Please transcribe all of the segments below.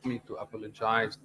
me to apologize.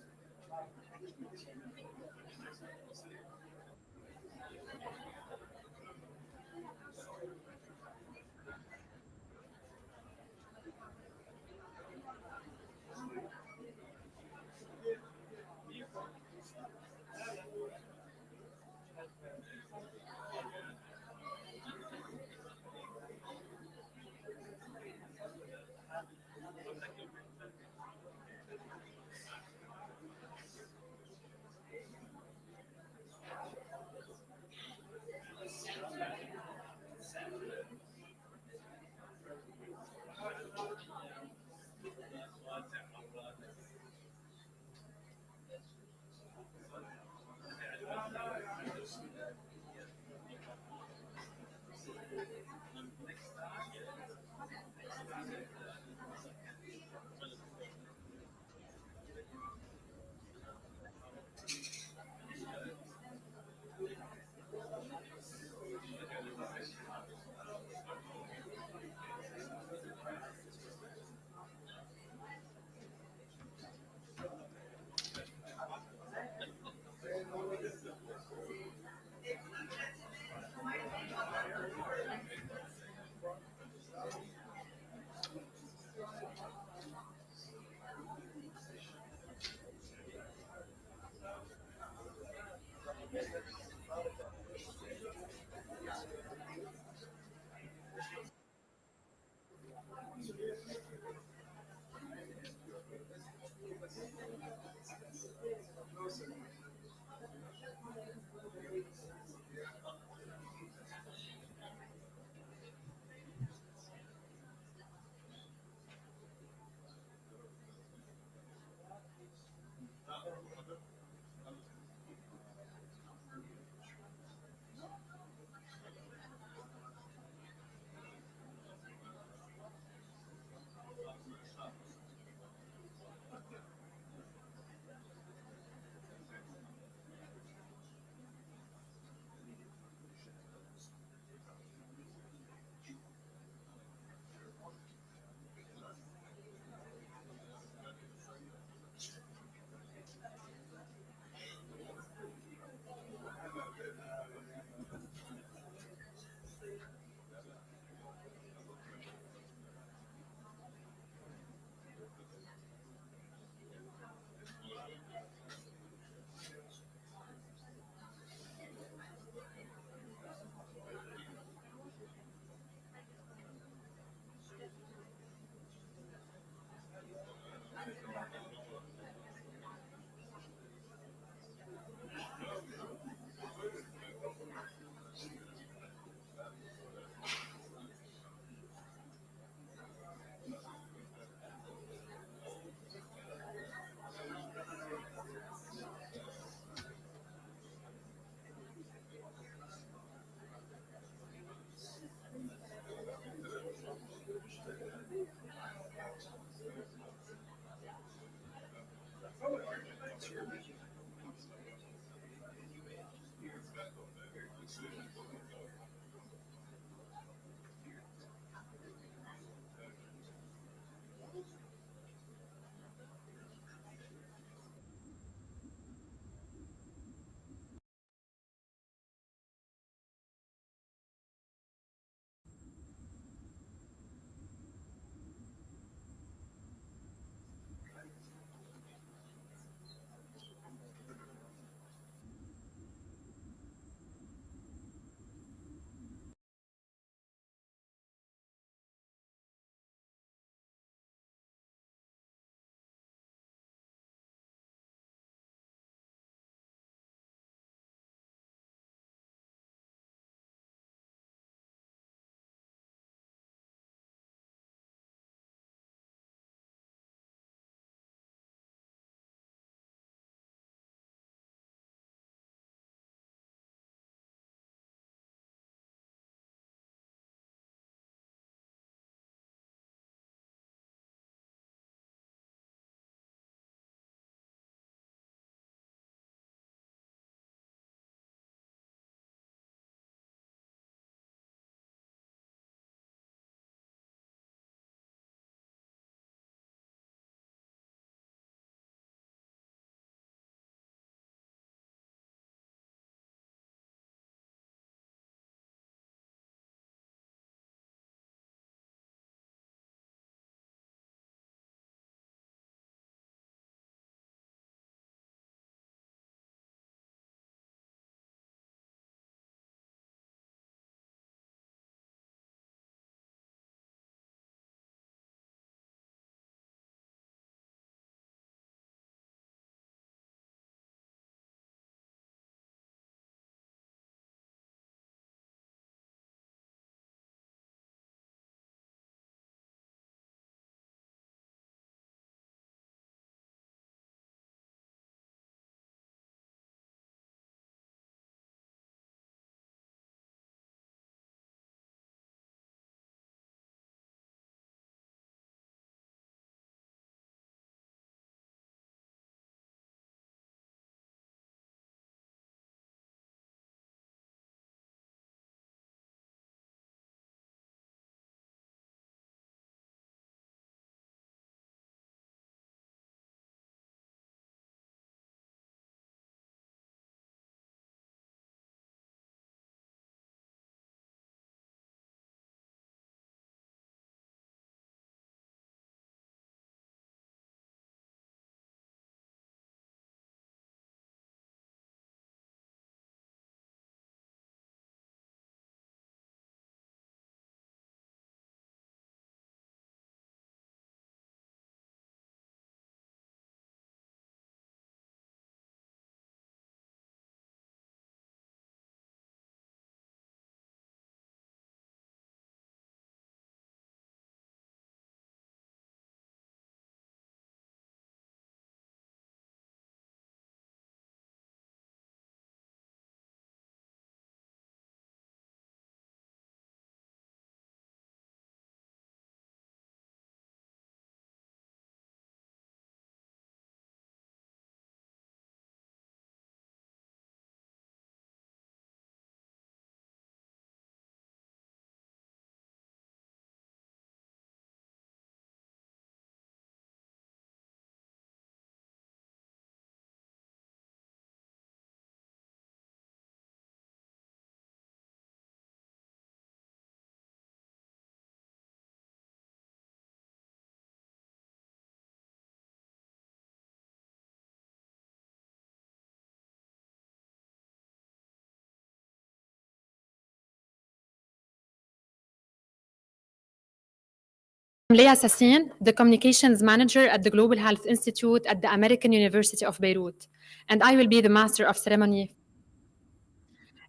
Leah Sassin, the Communications Manager at the Global Health Institute at the American University of Beirut, and I will be the Master of Ceremony.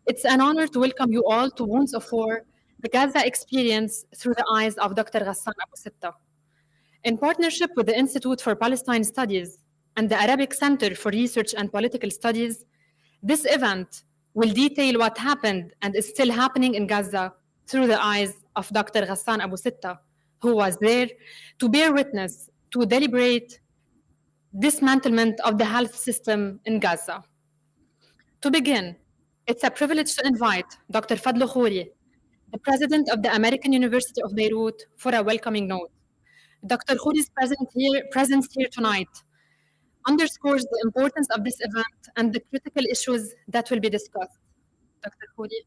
It's an honor to welcome you all to Wounds of War, the Gaza experience through the eyes of Dr. Ghassan Abu Sitta. In partnership with the Institute for Palestine Studies and the Arabic Center for Research and Political Studies, this event will detail what happened and is still happening in Gaza through the eyes of Dr. Ghassan Abu Sitta, who was there to bear witness to deliberate dismantlement of the health system in Gaza. To begin, it's a privilege to invite Dr. Fadl Khouri, the president of the American University of Beirut, for a welcoming note. Dr. Khouri's presence here tonight underscores the importance of this event and the critical issues that will be discussed. Dr. Khouri.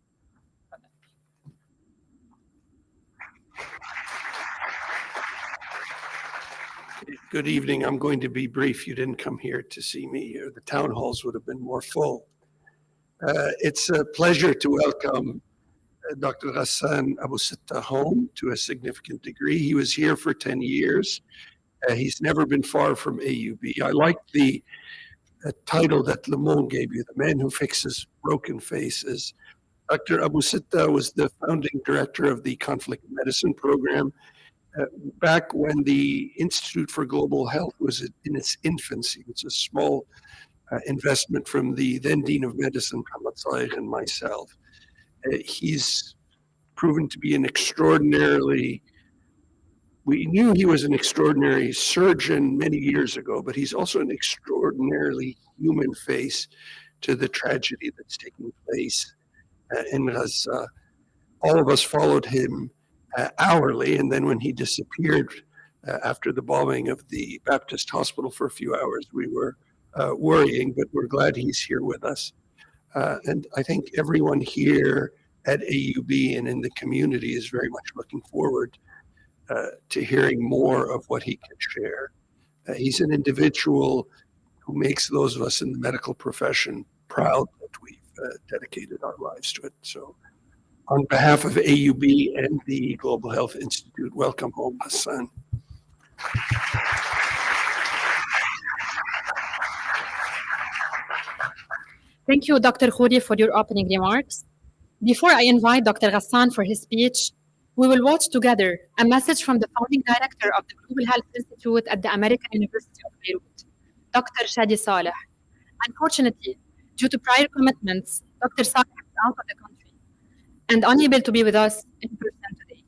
Good evening. I'm going to be brief. You didn't come here to see me. The town halls would have been more full. It's a pleasure to welcome Dr. Ghassan Abu Sitta home to a significant degree. He was here for 10 years. He's never been far from AUB. I like the title that Le Monde gave you, The Man Who Fixes Broken Faces. Dr. Abu Sitta was the founding director of the Conflict Medicine Program back when the Institute for Global Health was in its infancy. It's a small investment from the then Dean of Medicine, Mohammed Saïgh, and myself. He's proven to be we knew he was an extraordinary surgeon many years ago, but he's also an extraordinarily human face to the tragedy that's taking place in Gaza. All of us followed him hourly, and then when he disappeared after the bombing of the Baptist hospital for a few hours, we were worrying, but we're glad he's here with us. And I think everyone here at AUB and in the community is very much looking forward to hearing more of what he can share. He's an individual who makes those of us in the medical profession proud that we've dedicated our lives to it. So on behalf of AUB and the Global Health Institute, welcome home, Ghassan. Thank you, Dr. Khouri, for your opening remarks. Before I invite Dr. Ghassan for his speech, we will watch together a message from the founding director of the Global Health Institute at the American University of Beirut, Dr. Shadi Saleh. Unfortunately, due to prior commitments, Dr. Saleh is out of the country and unable to be with us in person today.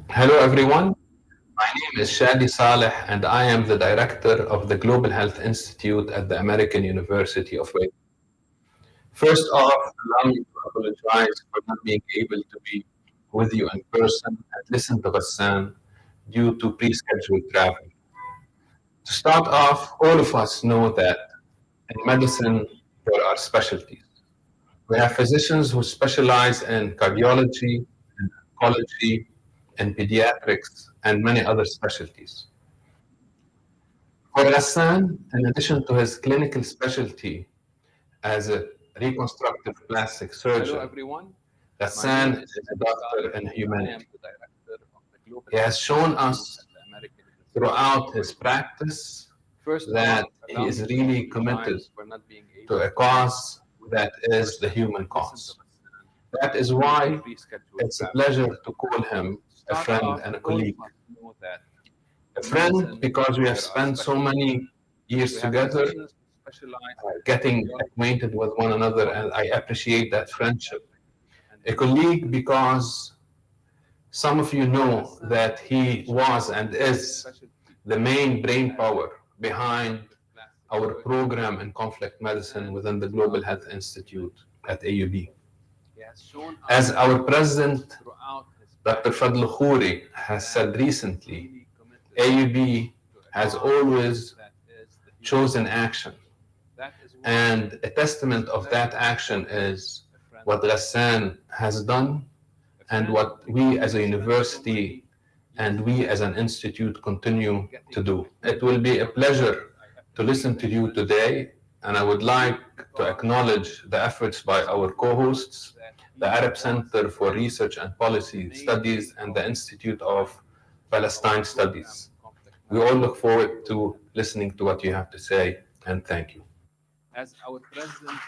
Hello, everyone. My name is Shadi Saleh, and I am the director of the Global Health Institute at the American University of Beirut. First off, allow me to apologize for not being able to be with you in person and listen to Ghassan due to pre-scheduled travel. To start off, all of us know that in medicine, there are specialties. We have physicians who specialize in cardiology, in oncology, in pediatrics, and many other specialties. For Ghassan, in addition to his clinical specialty as a reconstructive plastic surgeon, Ghassan is a doctor in humanity. He has shown us throughout his practice that he is really committed to a cause that is the human cause. That is why it's a pleasure to call him a friend and a colleague. A friend because we have spent so many years together getting acquainted with one another, and I appreciate that friendship. A colleague because some of you know that he was and is the main brain power behind our program in conflict medicine within the Global Health Institute at AUB. As our president, Dr. Fadl Khouri, has said recently, AUB has always chosen action. And a testament of that action is what Ghassan has done and what we as a university and we as an institute continue to do. It will be a pleasure to listen to you today, and I would like to acknowledge the efforts by our co-hosts the Arab Center for Research and Policy Studies, and the Institute of Palestine Studies. We all look forward to listening to what you have to say, and thank you. As our president,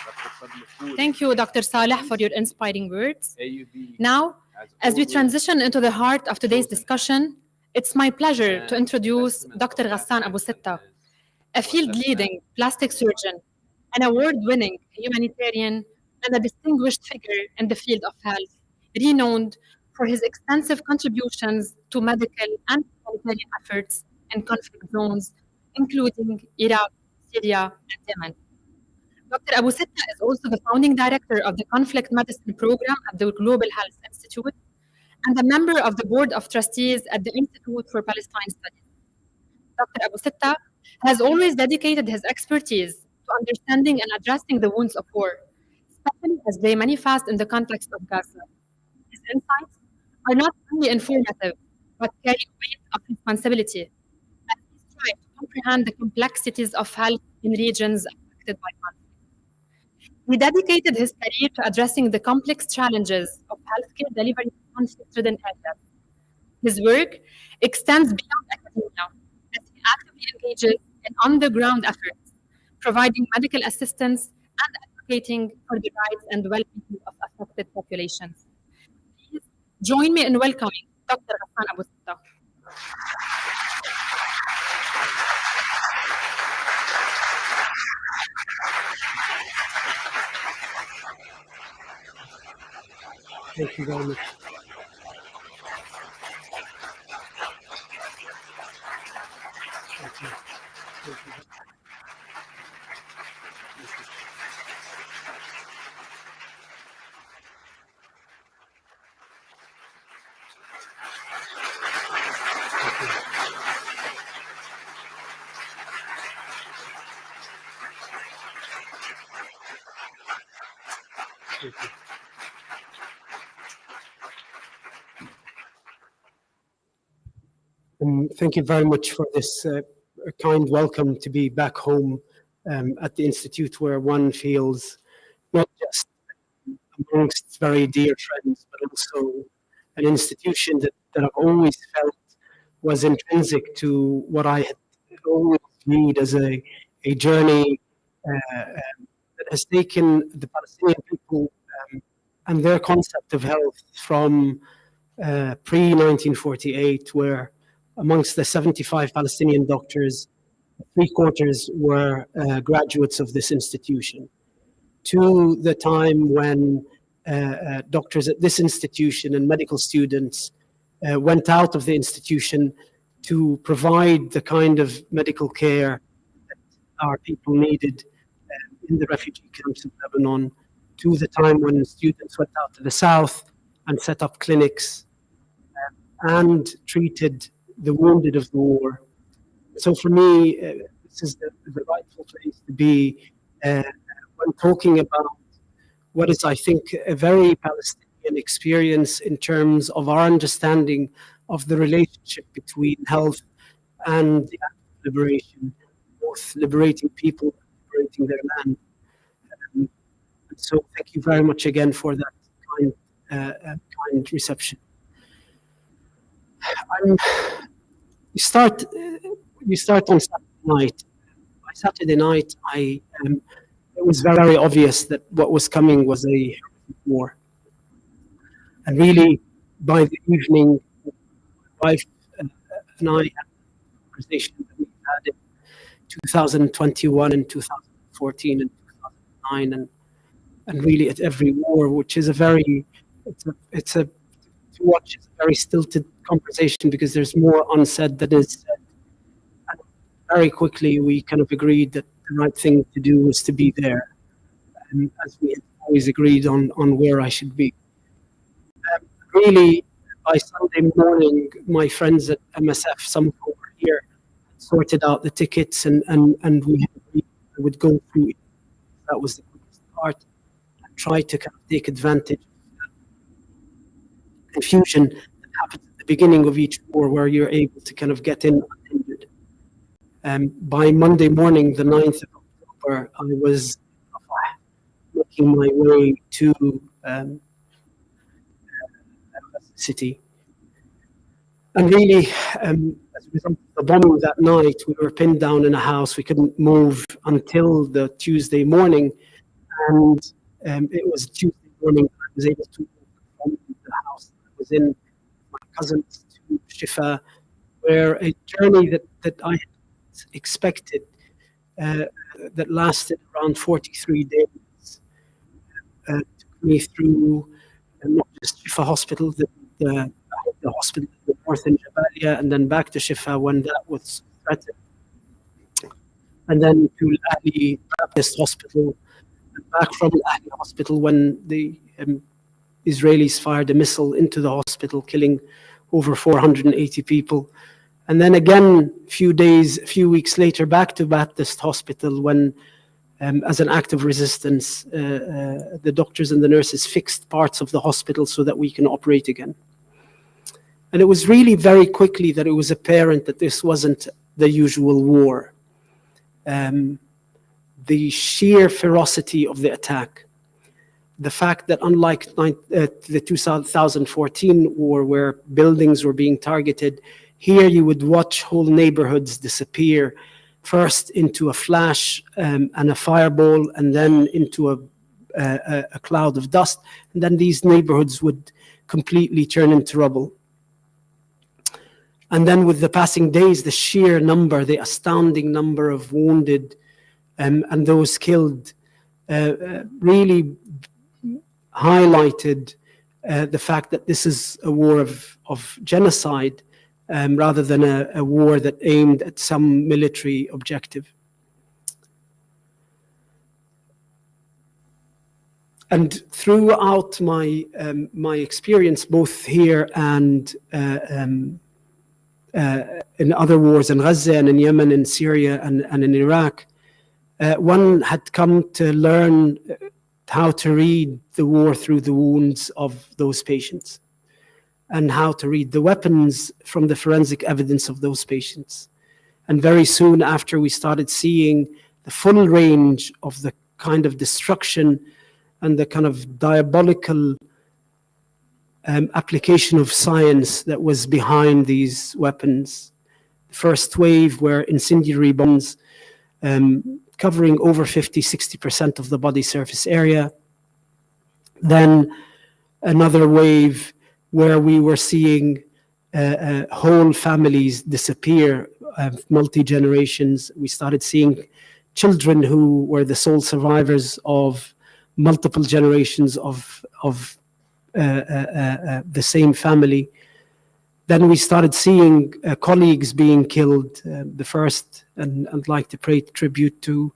Dr. Fadl Thank you, Dr. Saleh, for your inspiring words. AUB, Now, as we always, transition into the heart of today's discussion, it's my pleasure to introduce Dr. Ghassan Abu Sitta, a field-leading plastic surgeon, an award-winning humanitarian, and a distinguished figure in the field of health, renowned for his extensive contributions to medical and humanitarian efforts in conflict zones, including Iraq, Syria, and Yemen. Dr. Abu Sitta is also the founding director of the Conflict Medicine Program at the Global Health Institute and a member of the Board of Trustees at the Institute for Palestine Studies. Dr. Abu Sitta has always dedicated his expertise to understanding and addressing the wounds of war, especially as they manifest in the context of Gaza. His insights are not only informative, but carry a weight of responsibility as he strives to comprehend the complexities of health in regions affected by conflict. He dedicated his career to addressing the complex challenges of healthcare delivery in conflict-ridden areas. His work extends beyond academia as he actively engages in on-the-ground efforts, providing medical assistance and advocating for the rights and well-being of affected populations. Please join me in welcoming Dr. Ghassan Abu Sitta. Thank you very much. Thank you. Thank you. Thank you. Thank you very much for this kind welcome to be back home at the Institute, where one feels not just amongst very dear friends, but also an institution that I've always felt was intrinsic to what I had always viewed as a journey that has taken the Palestinian people and their concept of health from pre-1948, where amongst the 75 Palestinian doctors, 3/4 were graduates of this institution, to the time when doctors at this institution and medical students went out of the institution to provide the kind of medical care that our people needed in the refugee camps in Lebanon, to the time when students went out to the south and set up clinics and treated the wounded of the war. So for me, this is the rightful place to be when talking about what is, I think, a very Palestinian experience in terms of our understanding of the relationship between health and the act of liberation, both liberating people and liberating their land. So thank you very much again for that kind reception. You start on Saturday night. By Saturday night, it was very obvious that what was coming was a war. And really, by the evening, my wife and I had a conversation that we had in 2021 and 2014 and 2009, and really at every war, which is to watch is a very stilted conversation because there's more unsaid that is said. And very quickly, we kind of agreed that the right thing to do was to be there, as we had always agreed on where I should be. Really, by Sunday morning, my friends at MSF, some over here, sorted out the tickets, and we had agreed I would go through it. That was the quickest part, and try to kind of take advantage of that confusion that happens at the beginning of each war, where you're able to kind of get in unhindered. By Monday morning, the 9th of October, I was making my way to city. And really, as a result of the bombing that night, we were pinned down in a house. We couldn't move until the Tuesday morning. And it was Tuesday morning I was able to move from the house that I was in, my cousins, to Shifa, where a journey that I had expected that lasted around 43 days took me through not just Shifa Hospital, the hospital in the north in Jabalia, and then back to Shifa when that was threatened, and then to Al-Ahli Baptist Hospital, and back from Al-Ahli Hospital when the Israelis fired a missile into the hospital, killing over 480 people. And then again, a few weeks later, back to Baptist Hospital when, as an act of resistance, the doctors and the nurses fixed parts of the hospital so that we can operate again. And it was really very quickly that it was apparent that this wasn't the usual war. The sheer ferocity of the attack, the fact that unlike the 2014 war where buildings were being targeted, here you would watch whole neighborhoods disappear, first into a flash and a fireball, and then into a cloud of dust, and then these neighborhoods would completely turn into rubble. And then with the passing days, the sheer number, the astounding number of wounded and those killed really highlighted the fact that this is a war of genocide rather than a war that aimed at some military objective. And throughout my experience, both here and in other wars in Gaza and in Yemen, in Syria and in Iraq, one had come to learn how to read the war through the wounds of those patients, and how to read the weapons from the forensic evidence of those patients. And very soon after, we started seeing the full range of the kind of destruction and the kind of diabolical application of science that was behind these weapons. The first wave were incendiary bombs covering over 50–60% of the body surface area. Then another wave where we were seeing whole families disappear, multi-generations. We started seeing children who were the sole survivors of multiple generations of the same family. Then we started seeing colleagues being killed. The first, and I'd like to pay tribute to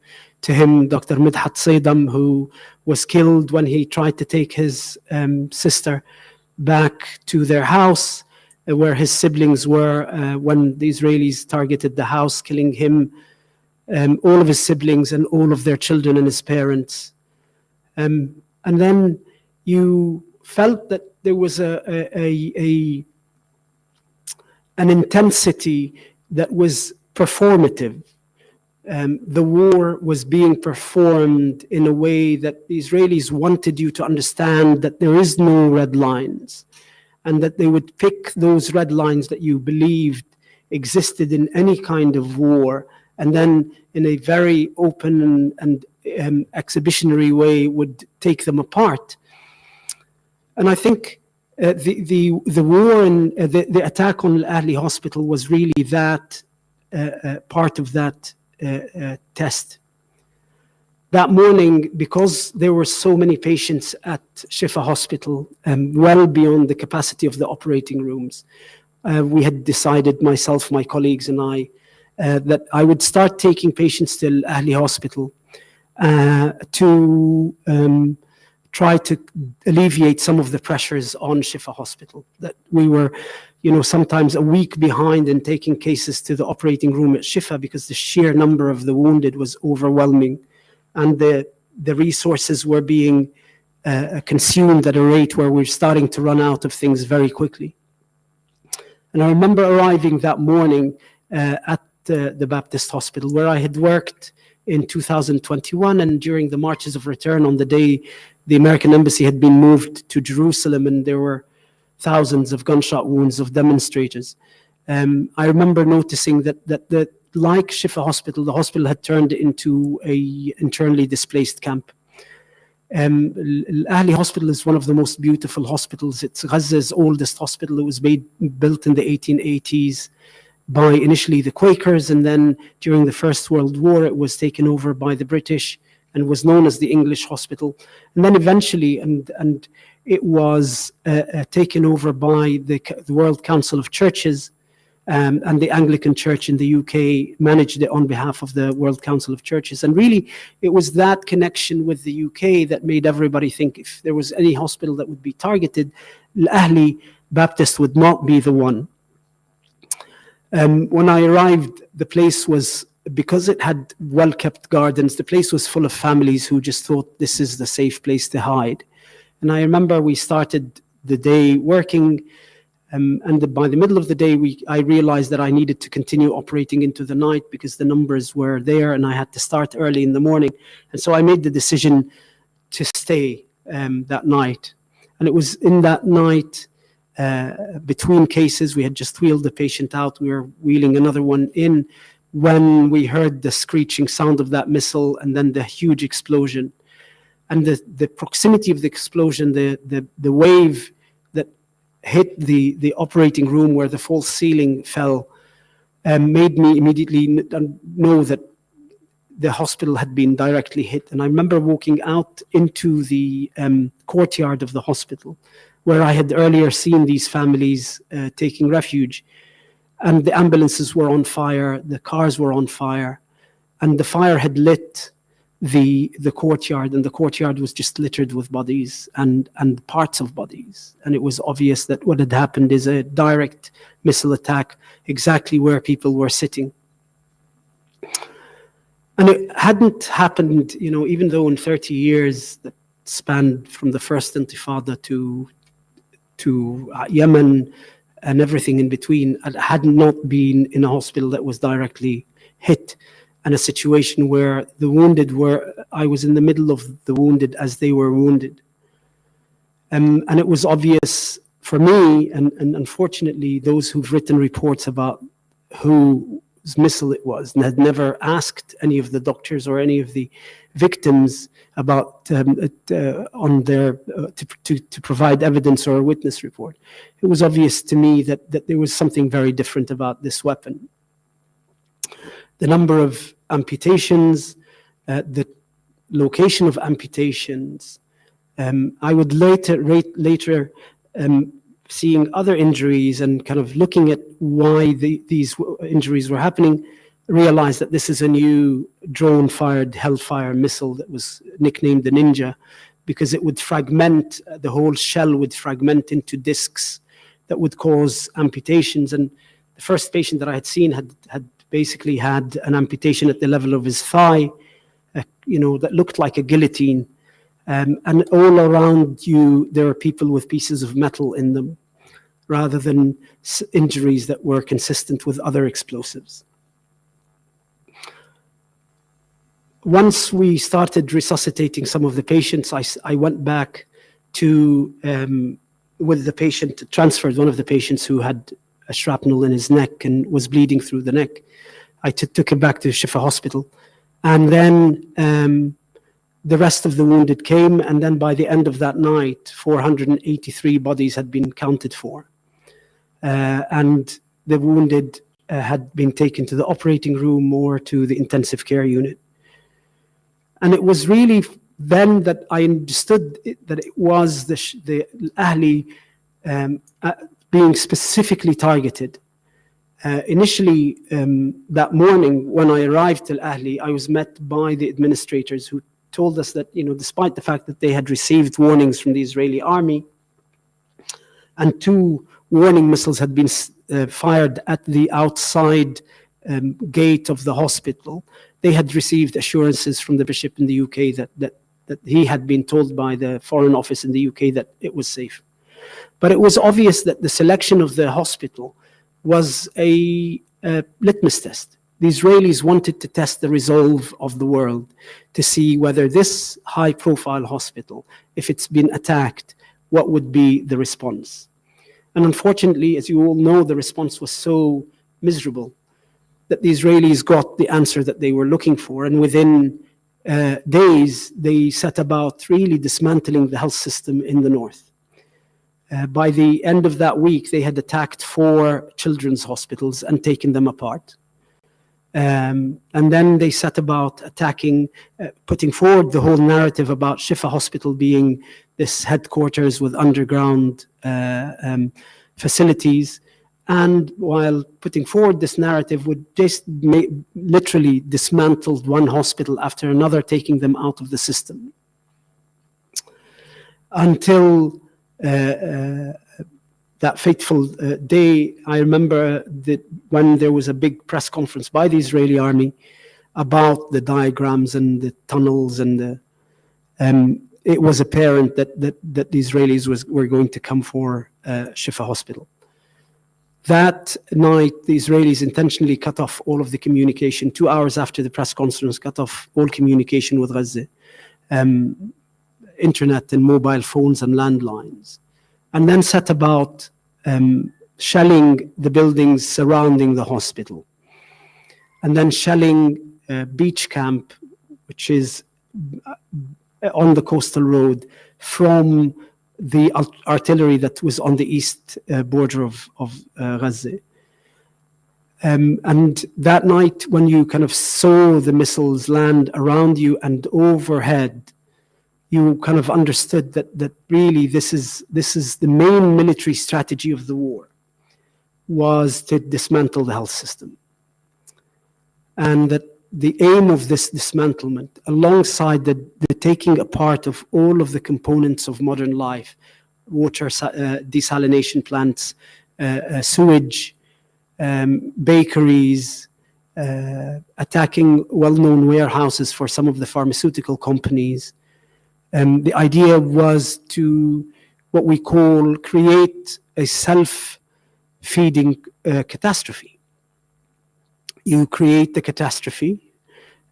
him, Dr. Midhat Saydam, who was killed when he tried to take his sister back to their house where his siblings were when the Israelis targeted the house, killing him, all of his siblings and all of their children and his parents. And then you felt that there was an intensity that was performative. The war was being performed in a way that the Israelis wanted you to understand that there is no red lines, and that they would pick those red lines that you believed existed in any kind of war, and then in a very open and exhibitionary way would take them apart. And I think the war and the attack on Al-Ahli Hospital was really that part of that test. That morning, because there were so many patients at Shifa Hospital, well beyond the capacity of the operating rooms, we had decided, myself, my colleagues and I, that I would start taking patients to Al-Ahli Hospital to try to alleviate some of the pressures on Shifa Hospital. That we were, sometimes a week behind in taking cases to the operating room at Shifa because the sheer number of the wounded was overwhelming, and the resources were being consumed at a rate where we're starting to run out of things very quickly. And I remember arriving that morning at the Baptist Hospital, where I had worked in 2021, and during the marches of return on the day the American embassy had been moved to Jerusalem, and there were thousands of gunshot wounds of demonstrators. I remember noticing that like Shifa Hospital, the hospital had turned into a internally displaced camp. Al-Ahli Hospital is one of the most beautiful hospitals. It's Gaza's oldest hospital. It was built in the 1880s by initially the Quakers, and then during the First World War it was taken over by the British and was known as the English Hospital. And then eventually, and it was taken over by the World Council of Churches, and the Anglican Church in the UK managed it on behalf of the World Council of Churches. And really, it was that connection with the UK that made everybody think if there was any hospital that would be targeted, Al-Ahli Baptist would not be the one. When I arrived, the place was, because it had well-kept gardens, the place was full of families who just thought this is the safe place to hide. And I remember we started the day working, and by the middle of the day, I realized that I needed to continue operating into the night because the numbers were there and I had to start early in the morning. And so I made the decision to stay that night. And it was in that night, between cases, we had just wheeled the patient out, we were wheeling another one in, when we heard the screeching sound of that missile and then the huge explosion. And the proximity of the explosion, the wave that hit the operating room where the false ceiling fell, made me immediately know that the hospital had been directly hit. And I remember walking out into the courtyard of the hospital, where I had earlier seen these families taking refuge. And the ambulances were on fire, the cars were on fire, and the fire had lit the courtyard, and the courtyard was just littered with bodies and parts of bodies. And it was obvious that what had happened is a direct missile attack exactly where people were sitting. And it hadn't happened, even though in 30 years that spanned from the first Intifada to Yemen and everything in between, I had not been in a hospital that was directly hit, and a situation where the wounded I was in the middle of the wounded as they were wounded. And it was obvious for me, and unfortunately those who've written reports about whose missile it was and had never asked any of the doctors or any of the victims about on their to provide evidence or a witness report. It was obvious to me that there was something very different about this weapon. The number of amputations, the location of amputations. I would later seeing other injuries and kind of looking at why these injuries were happening, realized that this is a new drone-fired Hellfire missile that was nicknamed the Ninja, because it would fragment, the whole shell would fragment into discs that would cause amputations. And the first patient that I had seen had basically had an amputation at the level of his thigh, that looked like a guillotine. And all around you, there are people with pieces of metal in them, rather than injuries that were consistent with other explosives. Once we started resuscitating some of the patients, I went back to, with the patient, transferred one of the patients who had a shrapnel in his neck and was bleeding through the neck. I took him back to Shifa Hospital. And then the rest of the wounded came, and then by the end of that night, 483 bodies had been counted for. And the wounded had been taken to the operating room or to the intensive care unit. And it was really then that I understood that it was the Ahli being specifically targeted. Initially, that morning when I arrived to Al-Ahli, I was met by the administrators who told us that, despite the fact that they had received warnings from the Israeli army, and 2 warning missiles had been fired at the outside gate of the hospital, they had received assurances from the bishop in the UK that he had been told by the Foreign Office in the UK that it was safe. But it was obvious that the selection of the hospital was a litmus test, the Israelis wanted to test the resolve of the world to see whether this high-profile hospital, if it's been attacked, what would be the response. And unfortunately, as you all know, the response was so miserable that the Israelis got the answer that they were looking for. And within days, they set about really dismantling the health system in the north. By the end of that week, they had attacked 4 children's hospitals and taken them apart. And then they set about attacking, putting forward the whole narrative about Shifa Hospital being this headquarters with underground facilities. And while putting forward this narrative, would just literally dismantled one hospital after another, taking them out of the system. Until that fateful day, I remember that when there was a big press conference by the Israeli army about the diagrams and the tunnels, and it was apparent that the Israelis were going to come for Shifa Hospital. That night, the Israelis intentionally cut off all of the communication. 2 hours after the press conference, cut off all communication with Gaza, internet and mobile phones and landlines, and then set about shelling the buildings surrounding the hospital, and then shelling beach camp, which is on the coastal road, from the artillery that was on the east border of Gaza. And that night, when you kind of saw the missiles land around you and overhead, you kind of understood that really this is the main military strategy of the war, was to dismantle the health system. And that the aim of this dismantlement, alongside the taking apart of all of the components of modern life, water desalination plants, sewage, bakeries, attacking well-known warehouses for some of the pharmaceutical companies. The idea was to, what we call, create a self-feeding catastrophe. You create the catastrophe,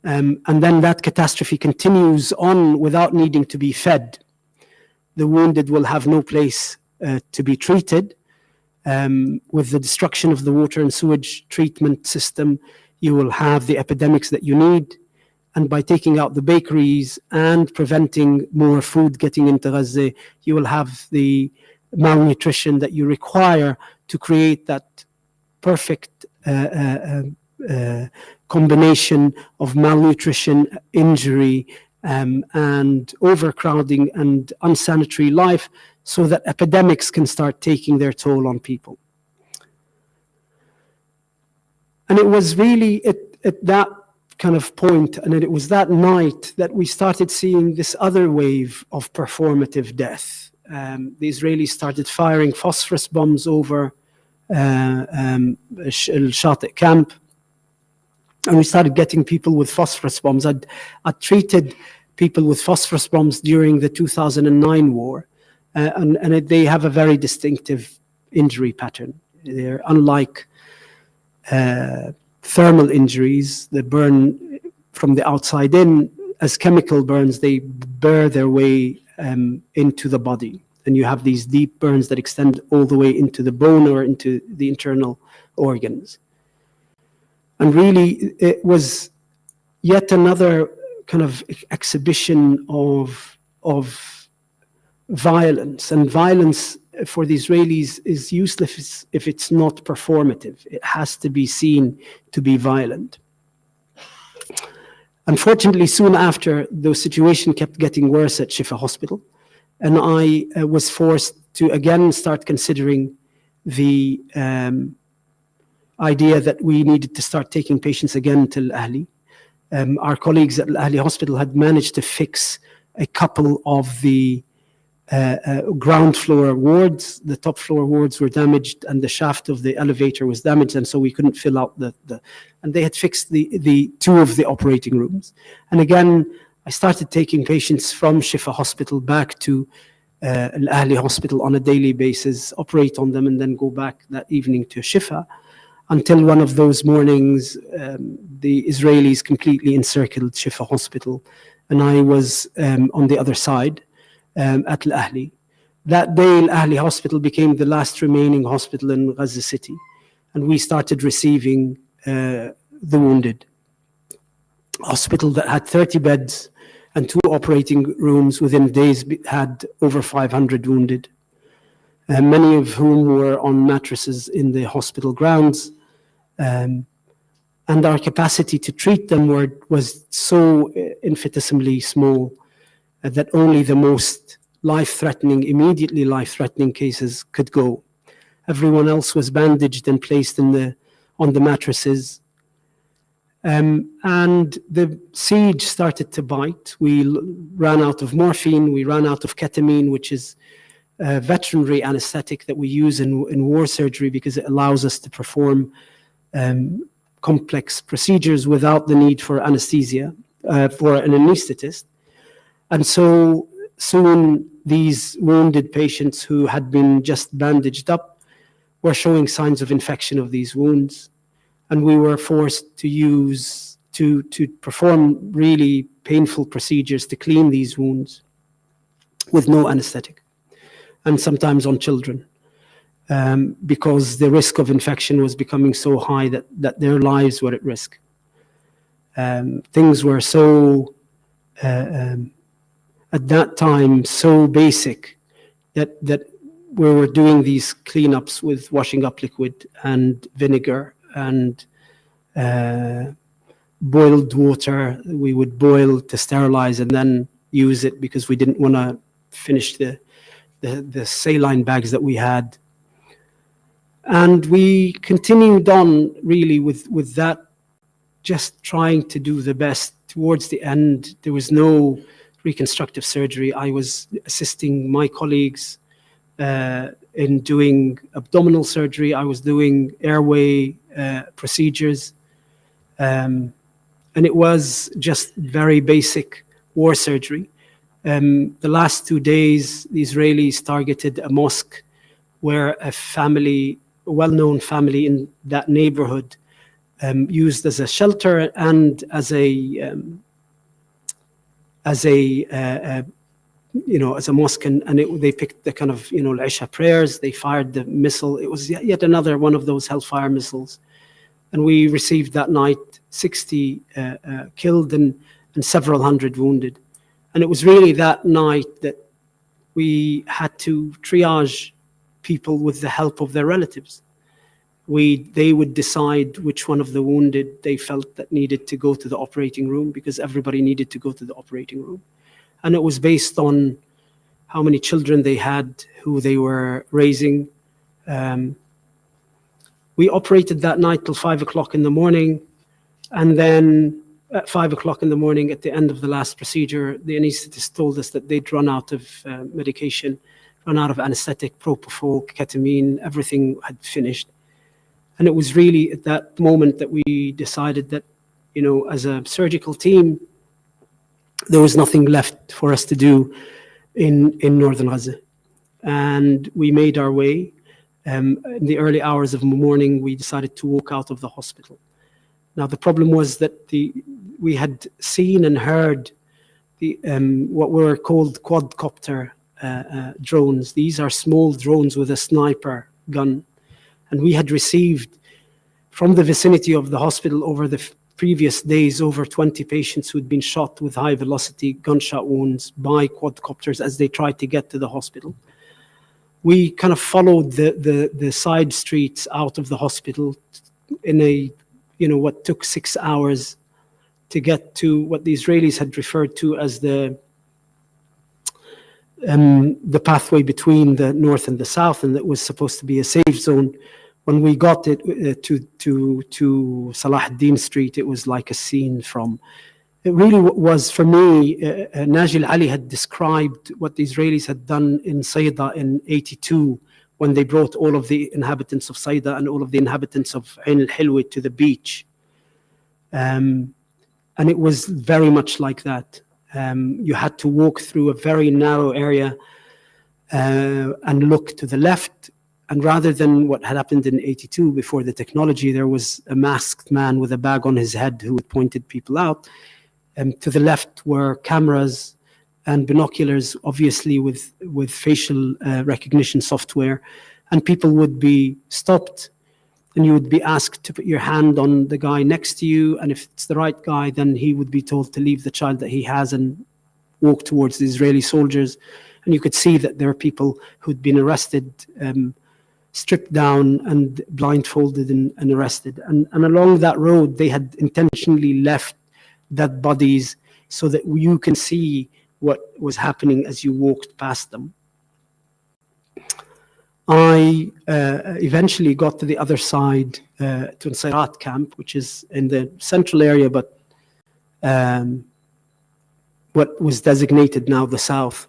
and then that catastrophe continues on without needing to be fed. The wounded will have no place to be treated. With the destruction of the water and sewage treatment system, you will have the epidemics that you need. And by taking out the bakeries and preventing more food getting into Gaza, you will have the malnutrition that you require to create that perfect combination of malnutrition, injury, and overcrowding and unsanitary life, so that epidemics can start taking their toll on people. And it was really at that kind of point, and it was that night, that we started seeing this other wave of performative death. The Israelis started firing phosphorus bombs over Al-Shati camp, and we started getting people with phosphorus bombs. I'd treated people with phosphorus bombs during the 2009 war, and they have a very distinctive injury pattern. They're unlike thermal injuries that burn from the outside in. As chemical burns, they burr their way into the body, and you have these deep burns that extend all the way into the bone or into the internal organs. And really, it was yet another kind of exhibition of violence. And violence for the Israelis is useless if it's not performative. It has to be seen to be violent. Unfortunately, soon after, the situation kept getting worse at Shifa Hospital, and I was forced to again start considering the idea that we needed to start taking patients again to Al-Ahli. Our colleagues at Al-Ahli Hospital had managed to fix a couple of the ground floor wards. The top floor wards were damaged, and the shaft of the elevator was damaged, and so we couldn't fill out and they had fixed the 2 of the operating rooms. And again, I started taking patients from Shifa Hospital back to Al-Ahli Hospital on a daily basis, operate on them, and then go back that evening to Shifa. until one of those mornings, the Israelis completely encircled Shifa Hospital, and I was on the other side at Al-Ahli. That day, Al-Ahli Hospital became the last remaining hospital in Gaza City, and we started receiving the wounded. Hospital that had 30 beds and 2 operating rooms within days had over 500 wounded, many of whom were on mattresses in the hospital grounds. And our capacity to treat them was so infinitesimally small that only the most life-threatening, immediately life-threatening cases could go. Everyone else was bandaged and placed on the mattresses. And the siege started to bite. We ran out of morphine, we ran out of ketamine, which is a veterinary anesthetic that we use in war surgery because it allows us to perform complex procedures without the need for anesthesia, for an anesthetist. And so soon these wounded patients who had been just bandaged up were showing signs of infection of these wounds. And we were forced to perform really painful procedures to clean these wounds with no anesthetic, and sometimes on children, because the risk of infection was becoming so high that their lives were at risk. Things were so, at that time, so basic that we were doing these cleanups with washing up liquid and vinegar and boiled water. We would boil to sterilize and then use it because we didn't want to finish the saline bags that we had. And we continued on really with that, just trying to do the best. Towards the end, there was no reconstructive surgery. I was assisting my colleagues in doing abdominal surgery. I was doing airway procedures. And it was just very basic war surgery. The last 2 days, the Israelis targeted a mosque where a well-known family in that neighborhood used as a shelter and as a mosque, and they picked the kind of, Al-Isha prayers. They fired the missile. It was yet another one of those Hellfire missiles. And we received that night 60 killed and several hundred wounded. And it was really that night that we had to triage people with the help of their relatives. They would decide which one of the wounded they felt that needed to go to the operating room, because everybody needed to go to the operating room. And it was based on how many children they had, who they were raising. We operated that night till 5 o'clock in the morning. And then at 5 o'clock in the morning, at the end of the last procedure, the anesthetist told us that they'd run out of medication, run out of anesthetic, propofol, ketamine, everything had finished. And it was really at that moment that we decided that, as a surgical team, there was nothing left for us to do in northern Gaza. And we made our way. In the early hours of the morning, we decided to walk out of the hospital. Now, the problem was that we had seen and heard what were called quadcopter drones. These are small drones with a sniper gun. And we had received from the vicinity of the hospital over the previous days over 20 patients who had been shot with high-velocity gunshot wounds by quadcopters as they tried to get to the hospital. We kind of followed the side streets out of the hospital in what took 6 hours to get to what the Israelis had referred to as the pathway between the north and the south, and that was supposed to be a safe zone. When we got it to Salah ad-Din Street, it was like a scene from. It really was, for me, Naji Al-Ali had described what the Israelis had done in Sayda in '82, when they brought all of the inhabitants of Sayda and all of the inhabitants of Ain al-Hilwa to the beach. And it was very much like that. You had to walk through a very narrow area and look to the left And rather than what had happened in 82 before the technology, there was a masked man with a bag on his head who pointed people out. To the left were cameras and binoculars, obviously with facial recognition software, and people would be stopped and you would be asked to put your hand on the guy next to you, and if it's the right guy, then he would be told to leave the child that he has and walk towards the Israeli soldiers. And you could see that there are people who'd been arrested, stripped down and blindfolded and arrested. And along that road, they had intentionally left dead bodies so that you can see what was happening as you walked past them. I eventually got to the other side, to Nusayrat camp, which is in the central area, but what was designated now the south.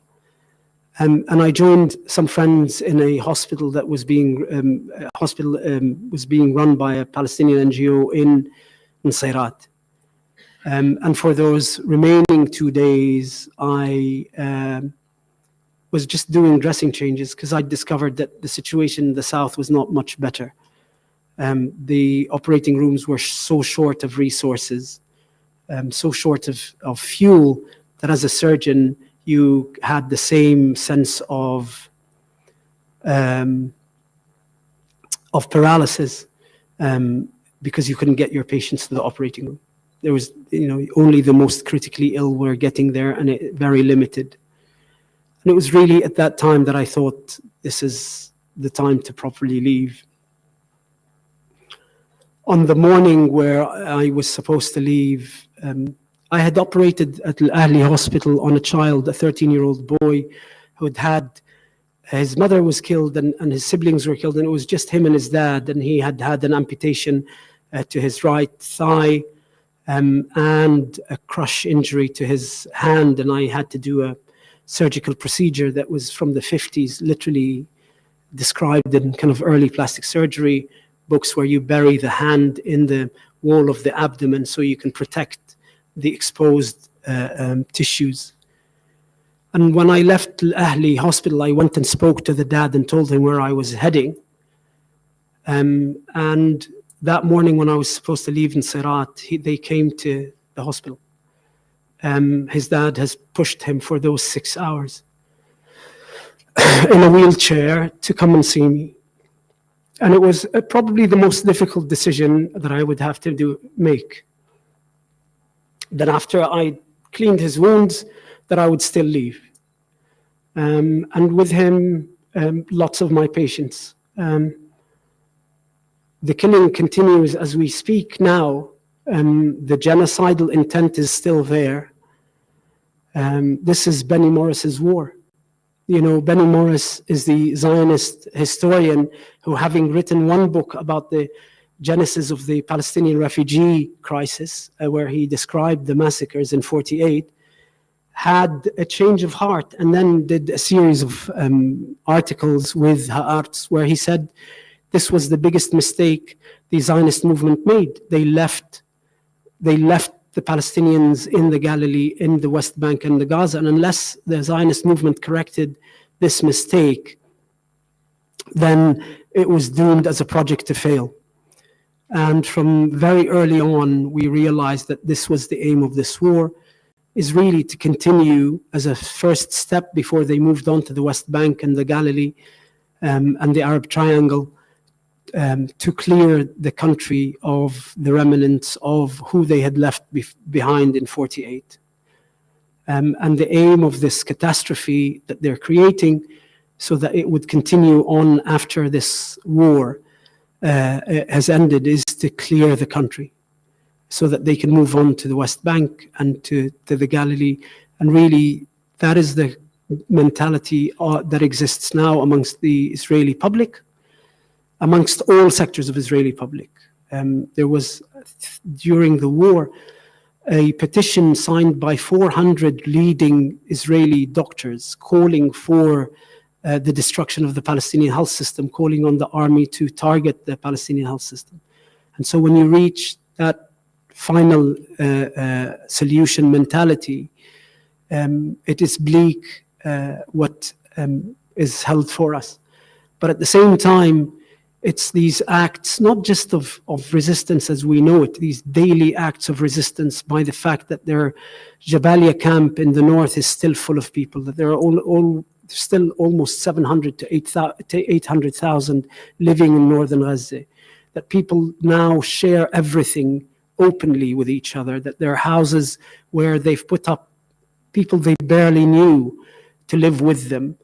And I joined some friends in a hospital that was being run by a Palestinian NGO in Nusayrat. And for those remaining 2 days, I was just doing dressing changes because I discovered that the situation in the south was not much better. The operating rooms were so short of resources, so short of fuel, that as a surgeon, you had the same sense of paralysis because you couldn't get your patients to the operating room. There was, only the most critically ill were getting there, and very limited. And it was really at that time that I thought, this is the time to properly leave. On the morning where I was supposed to leave, I had operated at Al-Ahli hospital on a child, a 13-year-old boy, who had his mother was killed and his siblings were killed, and it was just him and his dad, and he had an amputation to his right thigh and a crush injury to his hand, and I had to do a surgical procedure that was from the 50s, literally described in kind of early plastic surgery books, where you bury the hand in the wall of the abdomen so you can protect the exposed tissues. And when I left Al-Ahli hospital, I went and spoke to the dad and told him where I was heading. And that morning when I was supposed to leave in Nusayrat, they came to the hospital. His dad has pushed him for those 6 hours in a wheelchair to come and see me. And it was probably the most difficult decision that I would have to make. Then after I cleaned his wounds, that I would still leave. And with him, lots of my patients. The killing continues as we speak now. The genocidal intent is still there. This is Benny Morris's war. Benny Morris is the Zionist historian who, having written one book about the genesis of the Palestinian refugee crisis, where he described the massacres in 48, had a change of heart and then did a series of articles with Haaretz where he said this was the biggest mistake the Zionist movement made. They left the Palestinians in the Galilee, in the West Bank and the Gaza, and unless the Zionist movement corrected this mistake, then it was doomed as a project to fail. And from very early on, we realized that this was the aim of this war, is really to continue as a first step before they moved on to the West Bank and the Galilee and the Arab Triangle, to clear the country of the remnants of who they had left behind in 48. And the aim of this catastrophe that they're creating, so that it would continue on after this war has ended, is to clear the country so that they can move on to the West Bank and to the Galilee. And really, that is the mentality that exists now amongst the Israeli public, amongst all sectors of Israeli public. There was, during the war, a petition signed by 400 leading Israeli doctors calling for the destruction of the Palestinian health system, calling on the army to target the Palestinian health system. And so when you reach that final solution mentality, it is bleak what is held for us. But at the same time, it's these acts, not just of resistance as we know it, these daily acts of resistance by the fact that their Jabalia camp in the north is still full of people, that there are still almost 700 to 800,000 living in northern Gaza, that people now share everything openly with each other, that there are houses where they've put up people they barely knew to live with them,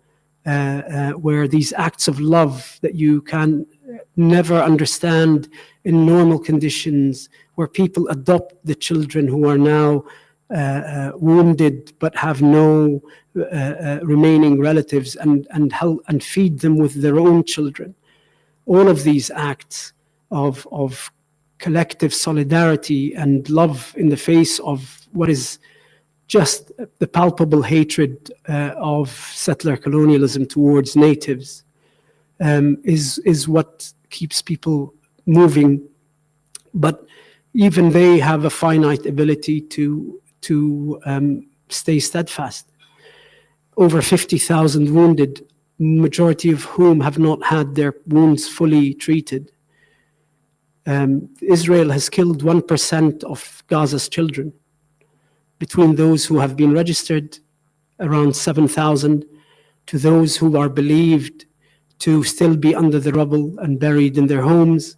where these acts of love that you can never understand in normal conditions, where people adopt the children who are now wounded but have no remaining relatives and help and feed them with their own children. All of these acts of collective solidarity and love in the face of what is just the palpable hatred of settler colonialism towards natives is what keeps people moving. But even they have a finite ability to stay steadfast. Over 50,000 wounded, majority of whom have not had their wounds fully treated. Israel has killed 1% of Gaza's children. Between those who have been registered, around 7,000, to those who are believed to still be under the rubble and buried in their homes,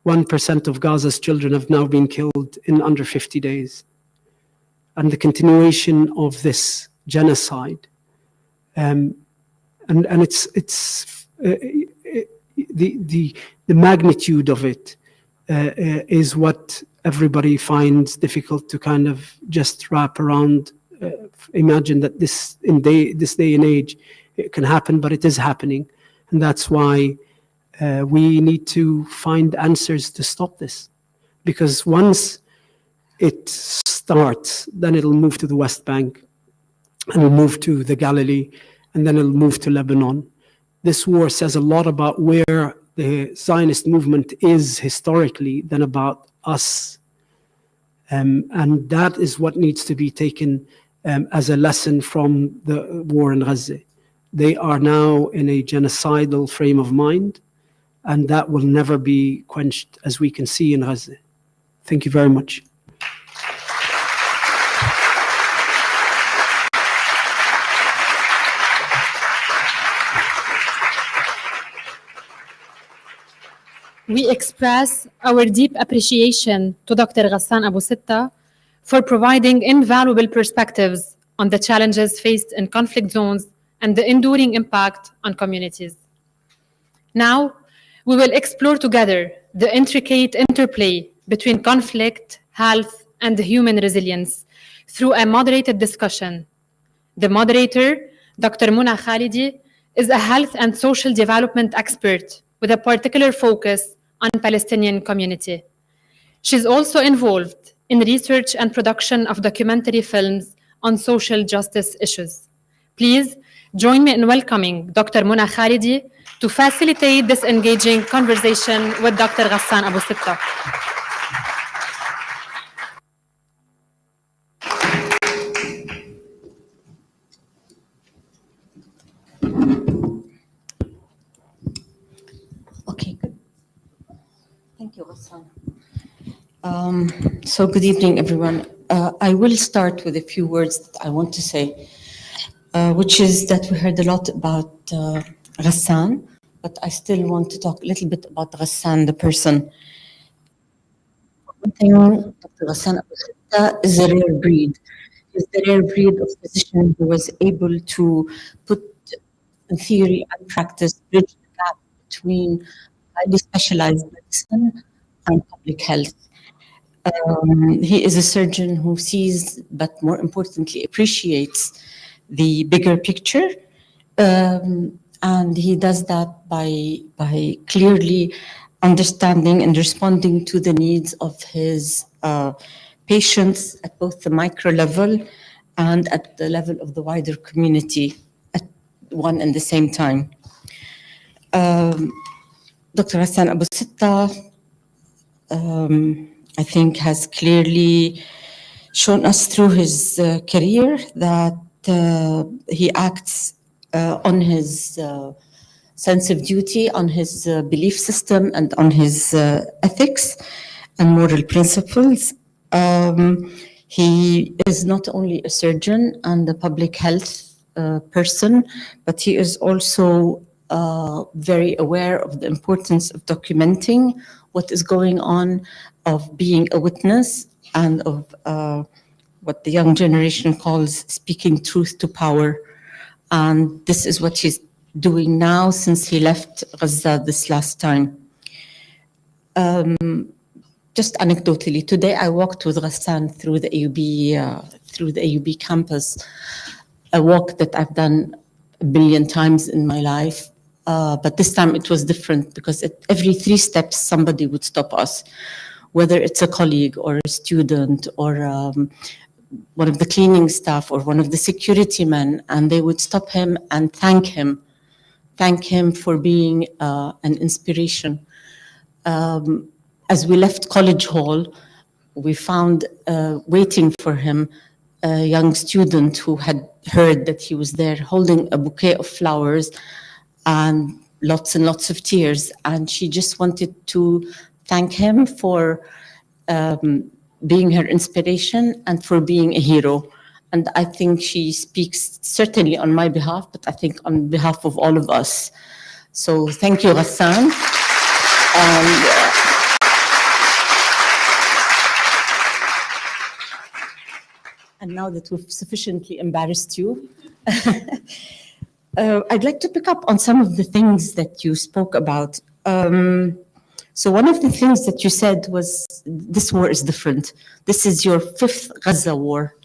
1% of Gaza's children have now been killed in under 50 days. And the continuation of this genocide, and it's the magnitude of it is what everybody finds difficult to kind of just wrap around. Imagine that this day and age it can happen, but it is happening, and that's why we need to find answers to stop this, because once it starts, then it'll move to the West Bank, and it'll move to the Galilee, and then it'll move to Lebanon. This war says a lot about where the Zionist movement is historically than about us. And that is what needs to be taken as a lesson from the war in Gaza. They are now in a genocidal frame of mind, and that will never be quenched, as we can see in Gaza. Thank you very much. We express our deep appreciation to Dr. Ghassan Abu Sitta for providing invaluable perspectives on the challenges faced in conflict zones and the enduring impact on communities. Now, we will explore together the intricate interplay between conflict, health, and human resilience through a moderated discussion. The moderator, Dr. Muna Khalidi, is a health and social development expert with a particular focus on Palestinian community. She's also involved in research and production of documentary films on social justice issues. Please join me in welcoming Dr. Muna Khalidi to facilitate this engaging conversation with Dr. Ghassan Abu Sitta. Okay, good. Thank you, Ghassan. So good evening, everyone. I will start with a few words that I want to say, which is that we heard a lot about Ghassan, but I still want to talk a little bit about Ghassan, the person. One thing, Dr. Ghassan Abu Sitta is a rare breed. He's the rare breed of physician who was able to put in theory and practice, bridge the gap between highly specialized medicine and public health. He is a surgeon who sees, but more importantly, appreciates the bigger picture. And he does that by clearly understanding and responding to the needs of his patients at both the micro level and at the level of the wider community at one and the same time. Dr. Ghassan Abu Sitta, I think, has clearly shown us through his career that he acts on his sense of duty, on his belief system, and on his ethics and moral principles. He is not only a surgeon and a public health person, but he is also very aware of the importance of documenting what is going on, of being a witness, and of what the young generation calls speaking truth to power. And this is what he's doing now since he left Gaza this last time. Just anecdotally, today I walked with Ghassan through the AUB campus, a walk that I've done a billion times in my life. But this time it was different because at every 3 steps somebody would stop us, whether it's a colleague or a student or one of the cleaning staff or one of the security men, and they would stop him and thank him for being an inspiration. As we left College Hall, we found waiting for him a young student who had heard that he was there holding a bouquet of flowers and lots of tears. And she just wanted to thank him for being her inspiration and for being a hero. And I think she speaks certainly on my behalf, but I think on behalf of all of us. So thank you, Ghassan. And now that we've sufficiently embarrassed you, I'd like to pick up on some of the things that you spoke about. So one of the things that you said was, this war is different. This is your 5th Gaza war.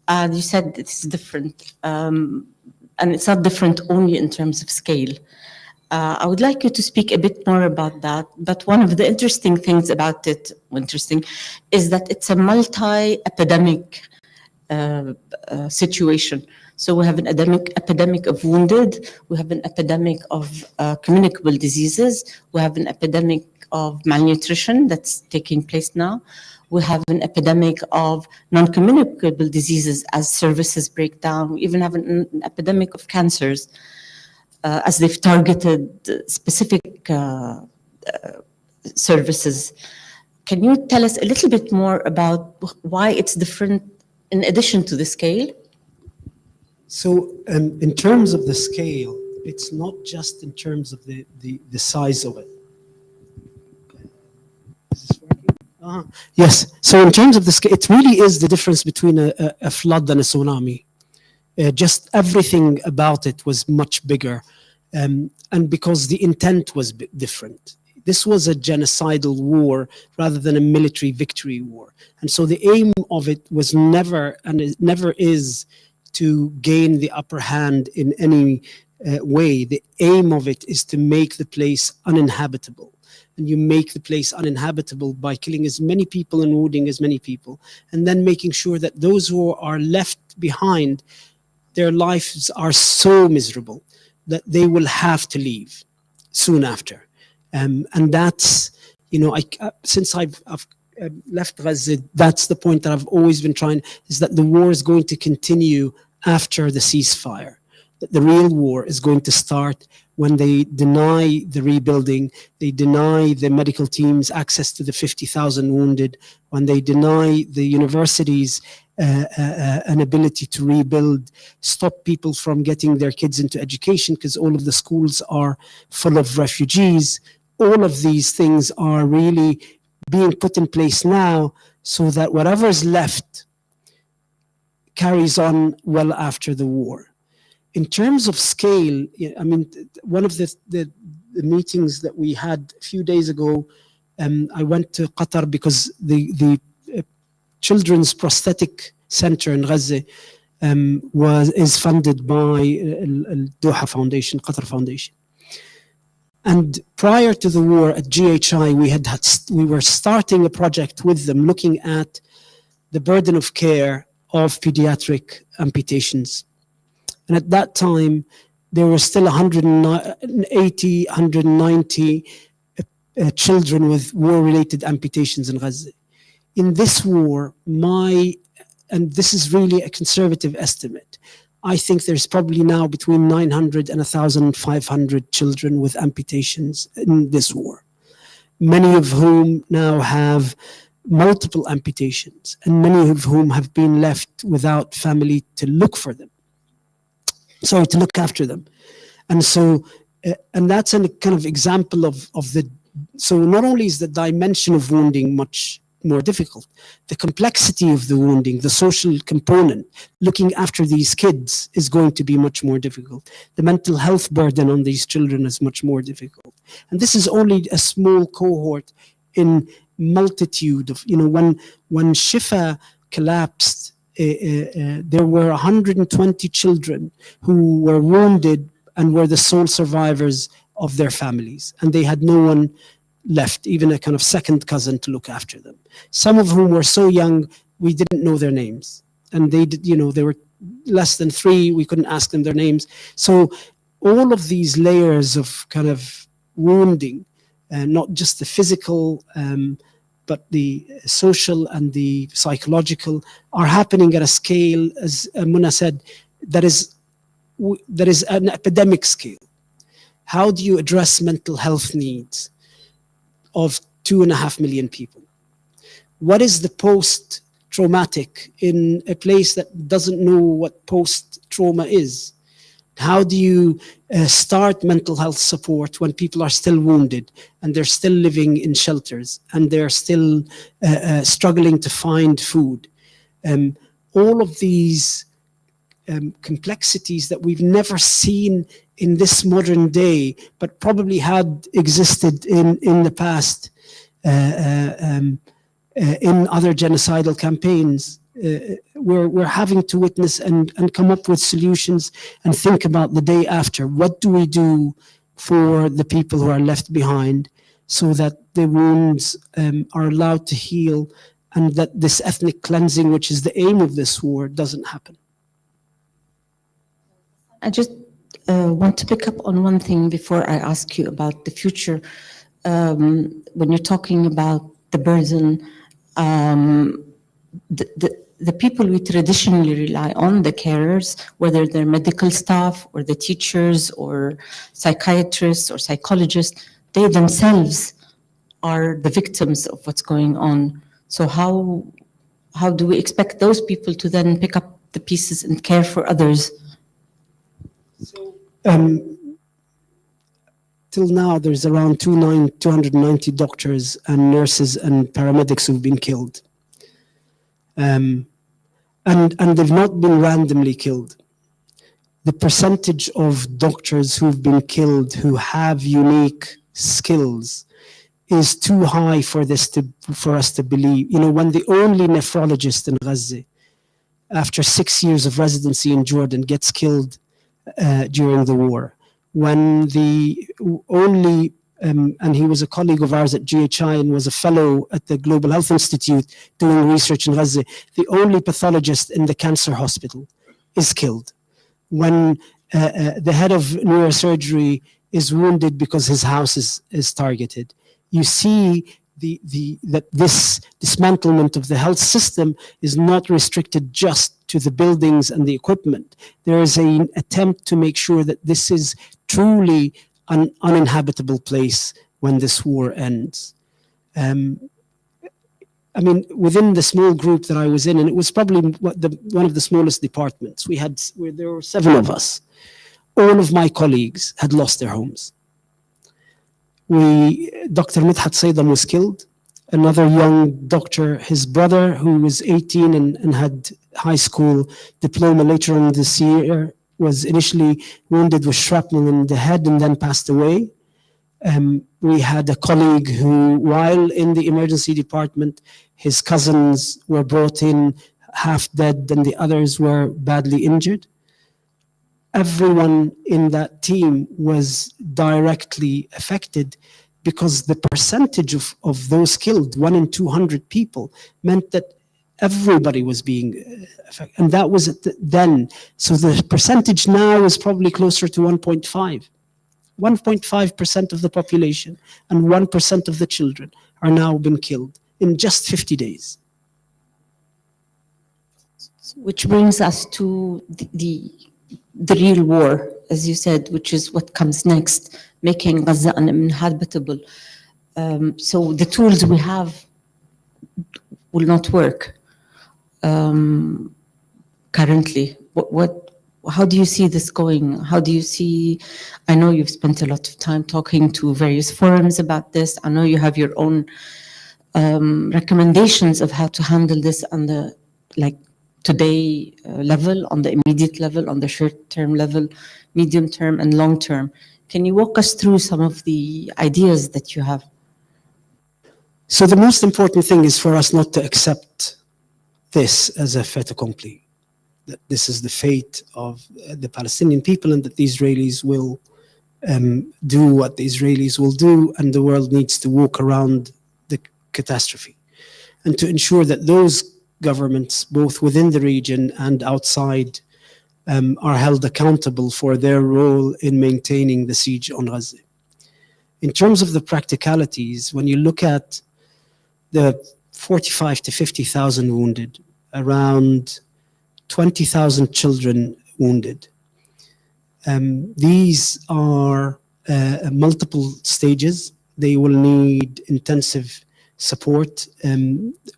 And you said it's different. And it's not different only in terms of scale. I would like you to speak a bit more about that. But one of the interesting things about it, is that it's a multi-epidemic situation. So we have an epidemic of wounded, we have an epidemic of communicable diseases, we have an epidemic of malnutrition that's taking place now, we have an epidemic of non-communicable diseases as services break down, we even have an epidemic of cancers as they've targeted specific services. Can you tell us a little bit more about why it's different in addition to the scale? So in terms of the scale, it's not just in terms of the size of it. Is this working? Yes, so in terms of the scale, it really is the difference between a flood and a tsunami. Just everything about it was much bigger, and because the intent was different. This was a genocidal war rather than a military victory war. And so the aim of it was never, and it never is, to gain the upper hand in any way. The aim of it is to make the place uninhabitable. And you make the place uninhabitable by killing as many people and wounding as many people, and then making sure that those who are left behind, their lives are so miserable that they will have to leave soon after. And that's, since I've left Gaza, that's the point that I've always been trying, is that the war is going to continue after the ceasefire. That the real war is going to start when they deny the rebuilding, they deny the medical teams access to the 50,000 wounded, when they deny the universities an ability to rebuild, stop people from getting their kids into education because all of the schools are full of refugees. All of these things are really being put in place now so that whatever's left carries on well after the war. In terms of scale, I mean, one of the meetings that we had a few days ago, I went to Qatar because the Children's Prosthetic Center in Gaza is funded by Doha Foundation, Qatar Foundation. And prior to the war at GHI, we were starting a project with them looking at the burden of care of pediatric amputations. And at that time, there were still 180, 190 children with war-related amputations in Gaza. In this war, and this is really a conservative estimate, I think there's probably now between 900 and 1,500 children with amputations in this war, many of whom now have multiple amputations, and many of whom have been left without family to look for them. Sorry, to look after them. And so, and that's a kind of example of the, so not only is the dimension of wounding much more difficult, the complexity of the wounding, the social component, looking after these kids is going to be much more difficult. The mental health burden on these children is much more difficult. And this is only a small cohort in multitude of, when Shifa collapsed, there were 120 children who were wounded and were the sole survivors of their families. And they had no one left, even a kind of second cousin to look after them. Some of whom were so young, we didn't know their names. And they did, they were less than 3, we couldn't ask them their names. So all of these layers of kind of wounding, not just the physical, but the social and the psychological, are happening at a scale, as Muna said, that is an epidemic scale. How do you address mental health needs of 2.5 million people? What is the post-traumatic in a place that doesn't know what post-trauma is? How do you start mental health support when people are still wounded and they're still living in shelters and they're still struggling to find food? All of these complexities that we've never seen in this modern day, but probably had existed in the past in other genocidal campaigns. We're having to witness and come up with solutions and think about the day after. What do we do for the people who are left behind so that the wounds are allowed to heal and that this ethnic cleansing, which is the aim of this war, doesn't happen? I just want to pick up on one thing before I ask you about the future. When you're talking about the burden, the people we traditionally rely on, the carers, whether they're medical staff or the teachers or psychiatrists or psychologists, they themselves are the victims of what's going on. So how do we expect those people to then pick up the pieces and care for others? So, till now, there's around 290 doctors and nurses and paramedics who've been killed. And they've not been randomly killed. The percentage of doctors who've been killed who have unique skills is too high for us to believe. When the only nephrologist in Gaza, after 6 years of residency in Jordan, gets killed during the war, when the only and he was a colleague of ours at GHI and was a fellow at the Global Health Institute doing research in Gaza, the only pathologist in the cancer hospital is killed. When the head of neurosurgery is wounded because his house is targeted. You see that this dismantlement of the health system is not restricted just to the buildings and the equipment. There is an attempt to make sure that this is truly an uninhabitable place when this war ends. Within the small group that I was in, and it was probably one of the smallest departments, there were 7 of us. All of my colleagues had lost their homes. Dr. Midhat Saydam was killed. Another young doctor, his brother, who was 18 and had high school diploma later on this year, was initially wounded with shrapnel in the head and then passed away. We had a colleague who, while in the emergency department, his cousins were brought in half dead and the others were badly injured. Everyone in that team was directly affected because the percentage of those killed, 1 in 200 people, meant that everybody was being affected. And that was then. So the percentage now is probably closer to 1.5. 1.5% of the population and 1% of the children are now been killed in just 50 days. Which brings us to the the real war, as you said, which is what comes next, making Gaza uninhabitable. So the tools we have will not work currently. How do you see this going? How do you see, I know you've spent a lot of time talking to various forums about this. I know you have your own recommendations of how to handle this on the today level, on the immediate level, on the short-term level, medium-term and long-term. Can you walk us through some of the ideas that you have? So the most important thing is for us not to accept this as a fait accompli, that this is the fate of the Palestinian people and that the Israelis will do what the Israelis will do, and the world needs to walk around the catastrophe. And to ensure that those governments, both within the region and outside, are held accountable for their role in maintaining the siege on Gaza. In terms of the practicalities, when you look at the 45 to 50,000 wounded, around 20,000 children wounded, these are multiple stages. They will need intensive support,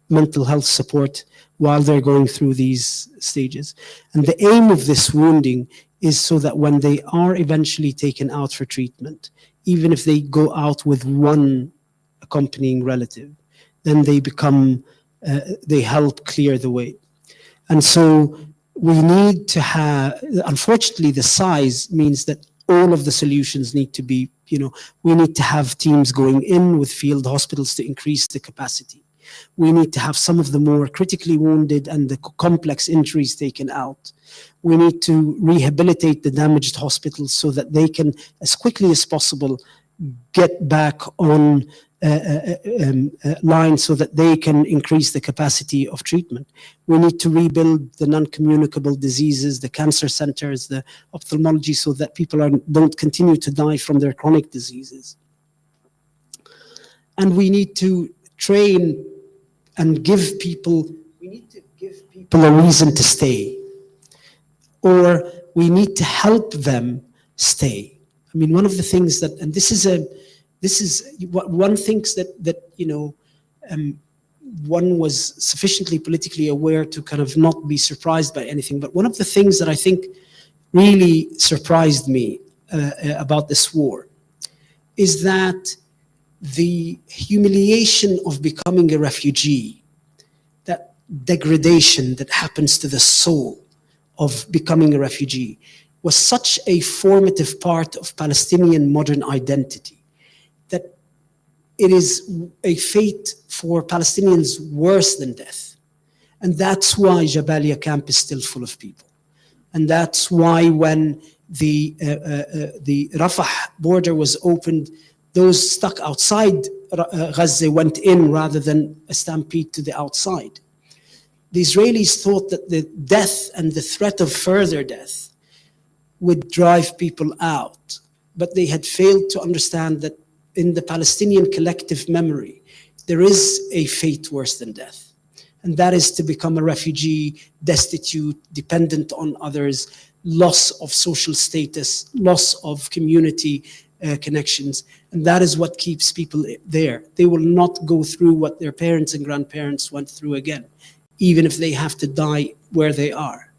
mental health support while they're going through these stages. And the aim of this wounding is so that when they are eventually taken out for treatment, even if they go out with one accompanying relative, then they become, they help clear the way. And so we need to have, unfortunately, the size means that all of the solutions need to be, we need to have teams going in with field hospitals to increase the capacity. We need to have some of the more critically wounded and the complex injuries taken out. We need to rehabilitate the damaged hospitals so that they can, as quickly as possible, get back on line so that they can increase the capacity of treatment. We need to rebuild the non-communicable diseases, the cancer centers, the ophthalmology, so that people don't continue to die from their chronic diseases. And we need to train and give people, a reason to stay. Or we need to help them stay. I mean, one of the things that, and this is what one thinks that one was sufficiently politically aware to kind of not be surprised by anything. But one of the things that I think really surprised me about this war is that the humiliation of becoming a refugee, that degradation that happens to the soul of becoming a refugee, was such a formative part of Palestinian modern identity that it is a fate for Palestinians worse than death. And that's why Jabalia camp is still full of people. And that's why when the Rafah border was opened, those stuck outside Gaza went in rather than a stampede to the outside. The Israelis thought that the death and the threat of further death would drive people out, but they had failed to understand that in the Palestinian collective memory, there is a fate worse than death. And that is to become a refugee, destitute, dependent on others, loss of social status, loss of community connections. And that is what keeps people there. They will not go through what their parents and grandparents went through again, even if they have to die where they are.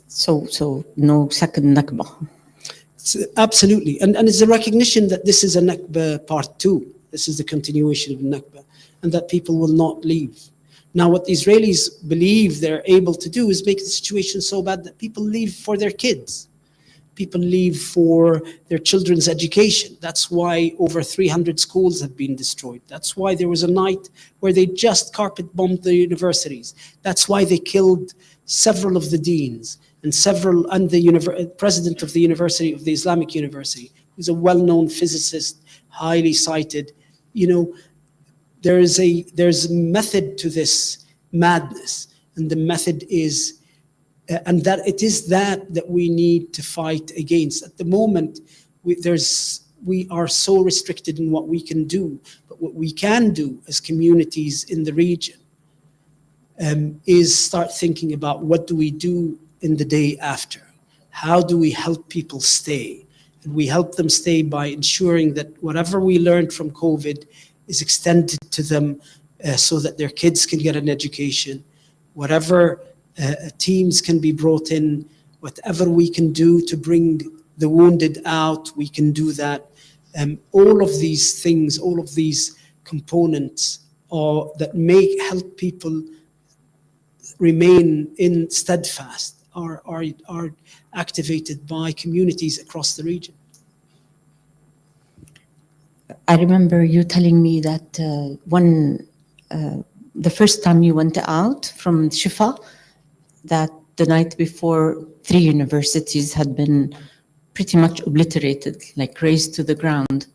So no second Nakba. Absolutely. And it's a recognition that this is a Nakba part 2. This is the continuation of Nakba, and that people will not leave. Now, what the Israelis believe they're able to do is make the situation so bad that people leave for their kids. People leave for their children's education. That's why over 300 schools have been destroyed. That's why there was a night where they just carpet bombed the universities. That's why they killed several of the deans and the president of the University of the Islamic University, who's a well-known physicist, highly cited. There's a method to this madness, and the method is. And that it is that we need to fight against. At the moment, we are so restricted in what we can do. But what we can do as communities in the region is start thinking about what do we do in the day after? How do we help people stay? And we help them stay by ensuring that whatever we learned from COVID is extended to them so that their kids can get an education. Whatever teams can be brought in, whatever we can do to bring the wounded out, we can do that. All of these things, all of these components that help people remain steadfast are activated by communities across the region. I remember you telling me that the first time you went out from Shifa, that the night before 3 universities had been pretty much obliterated, like razed to the ground.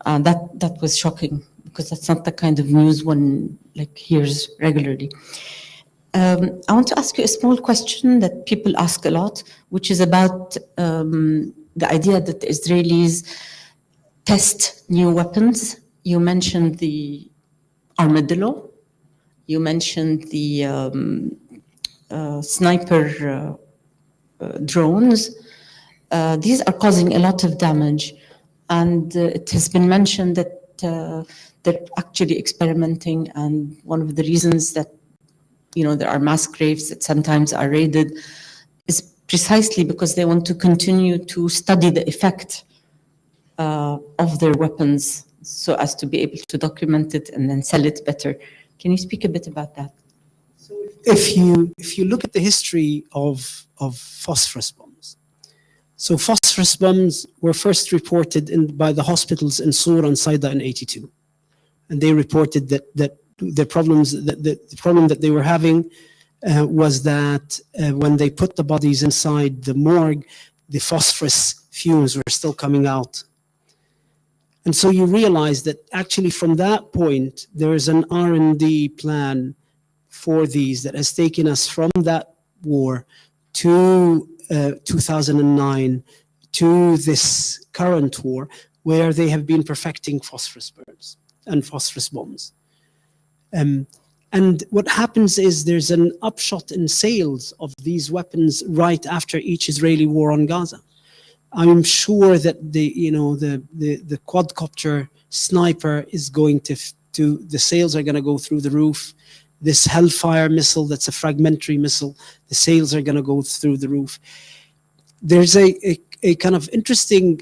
That was shocking, because that's not the kind of news one hears regularly. I want to ask you a small question that people ask a lot, which is about the idea that the Israelis test new weapons. You mentioned the armadillo. You mentioned the sniper drones. These are causing a lot of damage. And it has been mentioned that they're actually experimenting. And one of the reasons that there are mass graves that sometimes are raided is precisely because they want to continue to study the effect of their weapons so as to be able to document it and then sell it better. Can you speak a bit about that? So if you look at the history of phosphorus bombs, so phosphorus bombs were first reported by the hospitals in Sur and Saida in 82. And they reported that the problem that they were having was that when they put the bodies inside the morgue, the phosphorus fumes were still coming out. And so you realize that actually from that point, there is an R&D plan for these that has taken us from that war to 2009 to this current war, where they have been perfecting phosphorus burns and phosphorus bombs. And what happens is there's an upshot in sales of these weapons right after each Israeli war on Gaza. I'm sure that the quadcopter sniper is going to the sales are going to go through the roof. This Hellfire missile, that's a fragmentary missile, the sales are going to go through the roof. There's a kind of interesting,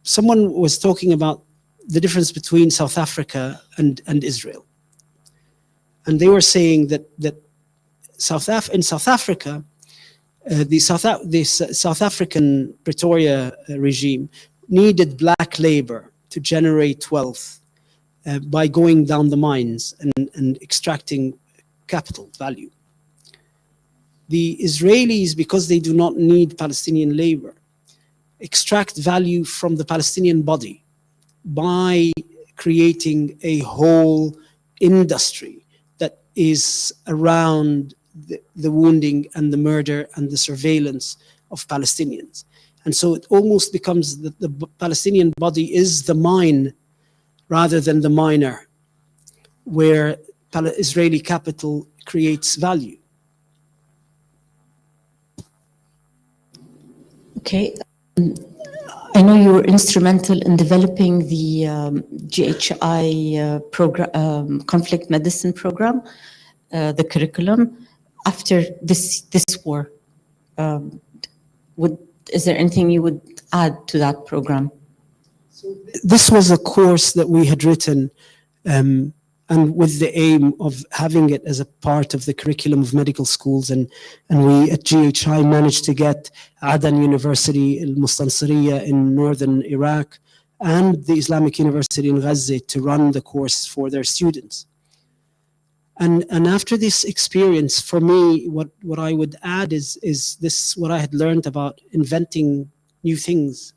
someone was talking about the difference between South Africa and Israel. And they were saying that in South Africa, the South African Pretoria regime needed black labor to generate wealth by going down the mines and extracting capital value. The Israelis, because they do not need Palestinian labor, extract value from the Palestinian body by creating a whole industry that is around the wounding and the murder and the surveillance of Palestinians. And so it almost becomes that the Palestinian body is the mine rather than the miner, where Israeli capital creates value. Okay. I know you were instrumental in developing the GHI program, conflict medicine program, the curriculum. After this war, is there anything you would add to that program? So this was a course that we had written, and with the aim of having it as a part of the curriculum of medical schools, and we at GHI managed to get Adan University, Al-Mustansiriya in northern Iraq, and the Islamic University in Gaza to run the course for their students. And after this experience, for me, what I would add is this: what I had learned about inventing new things,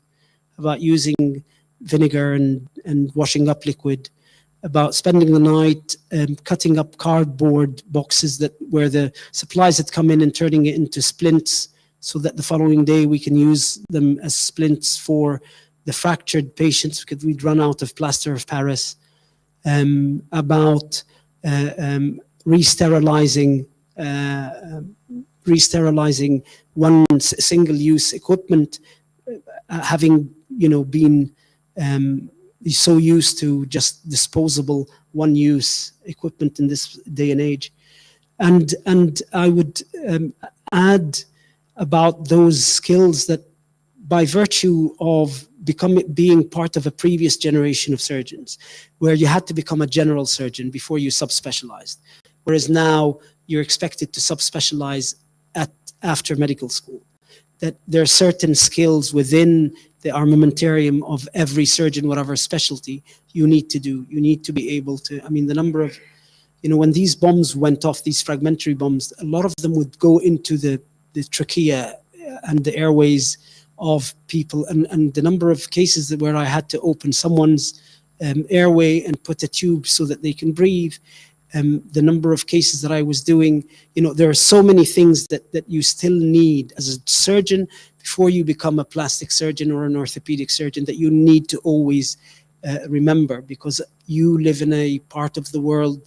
about using vinegar and washing up liquid, about spending the night cutting up cardboard boxes where the supplies had come in and turning it into splints, so that the following day we can use them as splints for the fractured patients because we'd run out of plaster of Paris. About re-sterilizing re-sterilizing one single-use equipment, having been so used to just disposable one-use equipment in this day and age. And I would add about those skills that by virtue of being part of a previous generation of surgeons, where you had to become a general surgeon before you subspecialized, whereas now you're expected to subspecialize after medical school. That there are certain skills within the armamentarium of every surgeon, whatever specialty, you need to do. You need to be able to, I mean, the number of, when these bombs went off, these fragmentary bombs, a lot of them would go into the trachea and the airways of people, and the number of cases where I had to open someone's airway and put a tube so that they can breathe. The number of cases that I was doing, there are so many things that you still need as a surgeon before you become a plastic surgeon or an orthopedic surgeon, that you need to always remember, because you live in a part of the world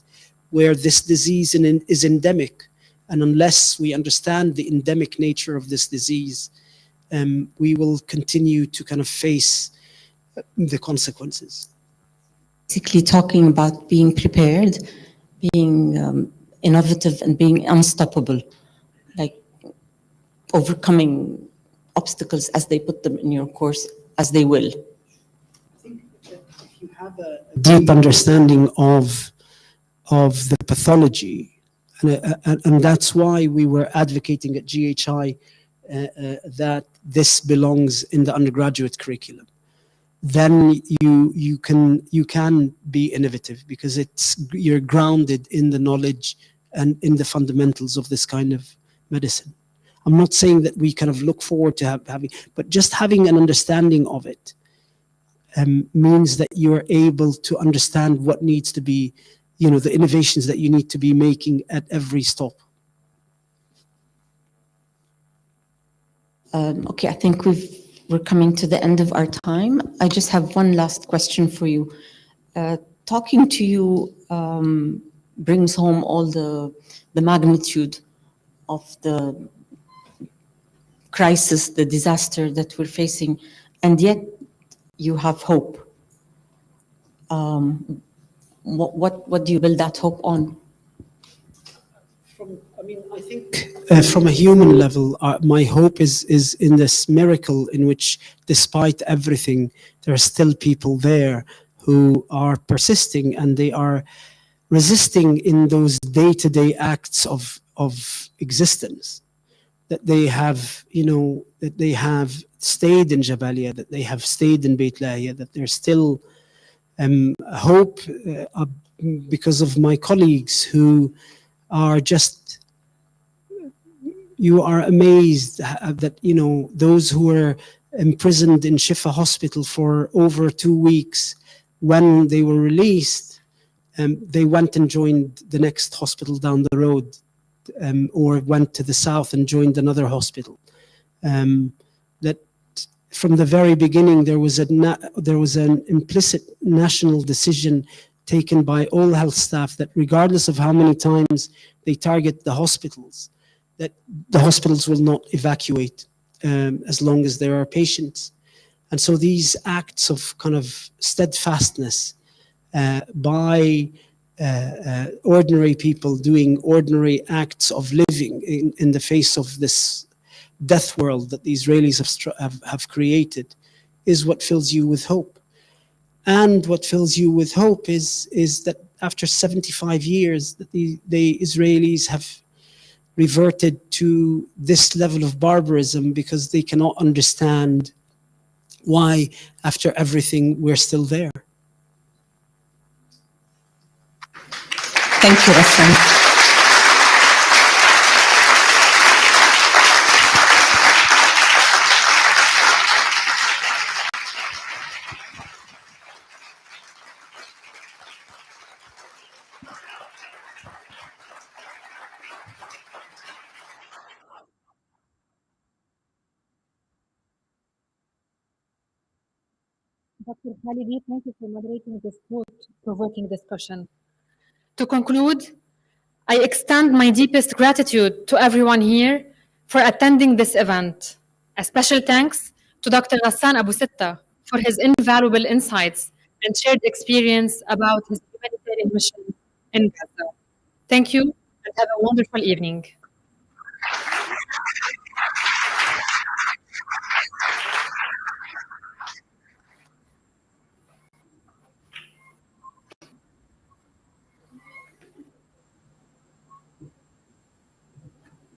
where this disease is endemic. And unless we understand the endemic nature of this disease, we will continue to kind of face the consequences. Basically talking about being prepared, being innovative, and being unstoppable, like overcoming obstacles as they put them in your course, as they will. I think if you have a deep understanding of the pathology, and that's why we were advocating at GHI that this belongs in the undergraduate curriculum, then you can be innovative, because you're grounded in the knowledge and in the fundamentals of this kind of medicine. I'm not saying that we kind of look forward to having, but just having an understanding of it means that you're able to understand what needs to be, the innovations that you need to be making at every stop. Okay, I think we're coming to the end of our time. I just have one last question for you. Talking to you brings home all the magnitude of the crisis, the disaster that we're facing, and yet you have hope. What do you build that hope on? I think from a human level, my hope is in this miracle in which, despite everything, there are still people there who are persisting, and they are resisting in those day-to-day acts of existence. That they have, that they have stayed in Jabalia, that they have stayed in Beit Lahiya, that there's still hope because of my colleagues who are just, you are amazed that, those who were imprisoned in Shifa Hospital for over 2 weeks, when they were released, they went and joined the next hospital down the road, or went to the south and joined another hospital. That from the very beginning, there was an implicit national decision taken by all health staff that regardless of how many times they target the hospitals, that the hospitals will not evacuate as long as there are patients. And so these acts of kind of steadfastness by ordinary people doing ordinary acts of living in the face of this death world that the Israelis have created is what fills you with hope. And what fills you with hope is that after 75 years that the Israelis have reverted to this level of barbarism because they cannot understand why, after everything, we're still there. Thank you, Ghassan. Dr. Khalidi, thank you for moderating this thought-provoking discussion. To conclude, I extend my deepest gratitude to everyone here for attending this event. A special thanks to Dr. Ghassan Abu Sitta for his invaluable insights and shared experience about his humanitarian mission in Gaza. Thank you and have a wonderful evening.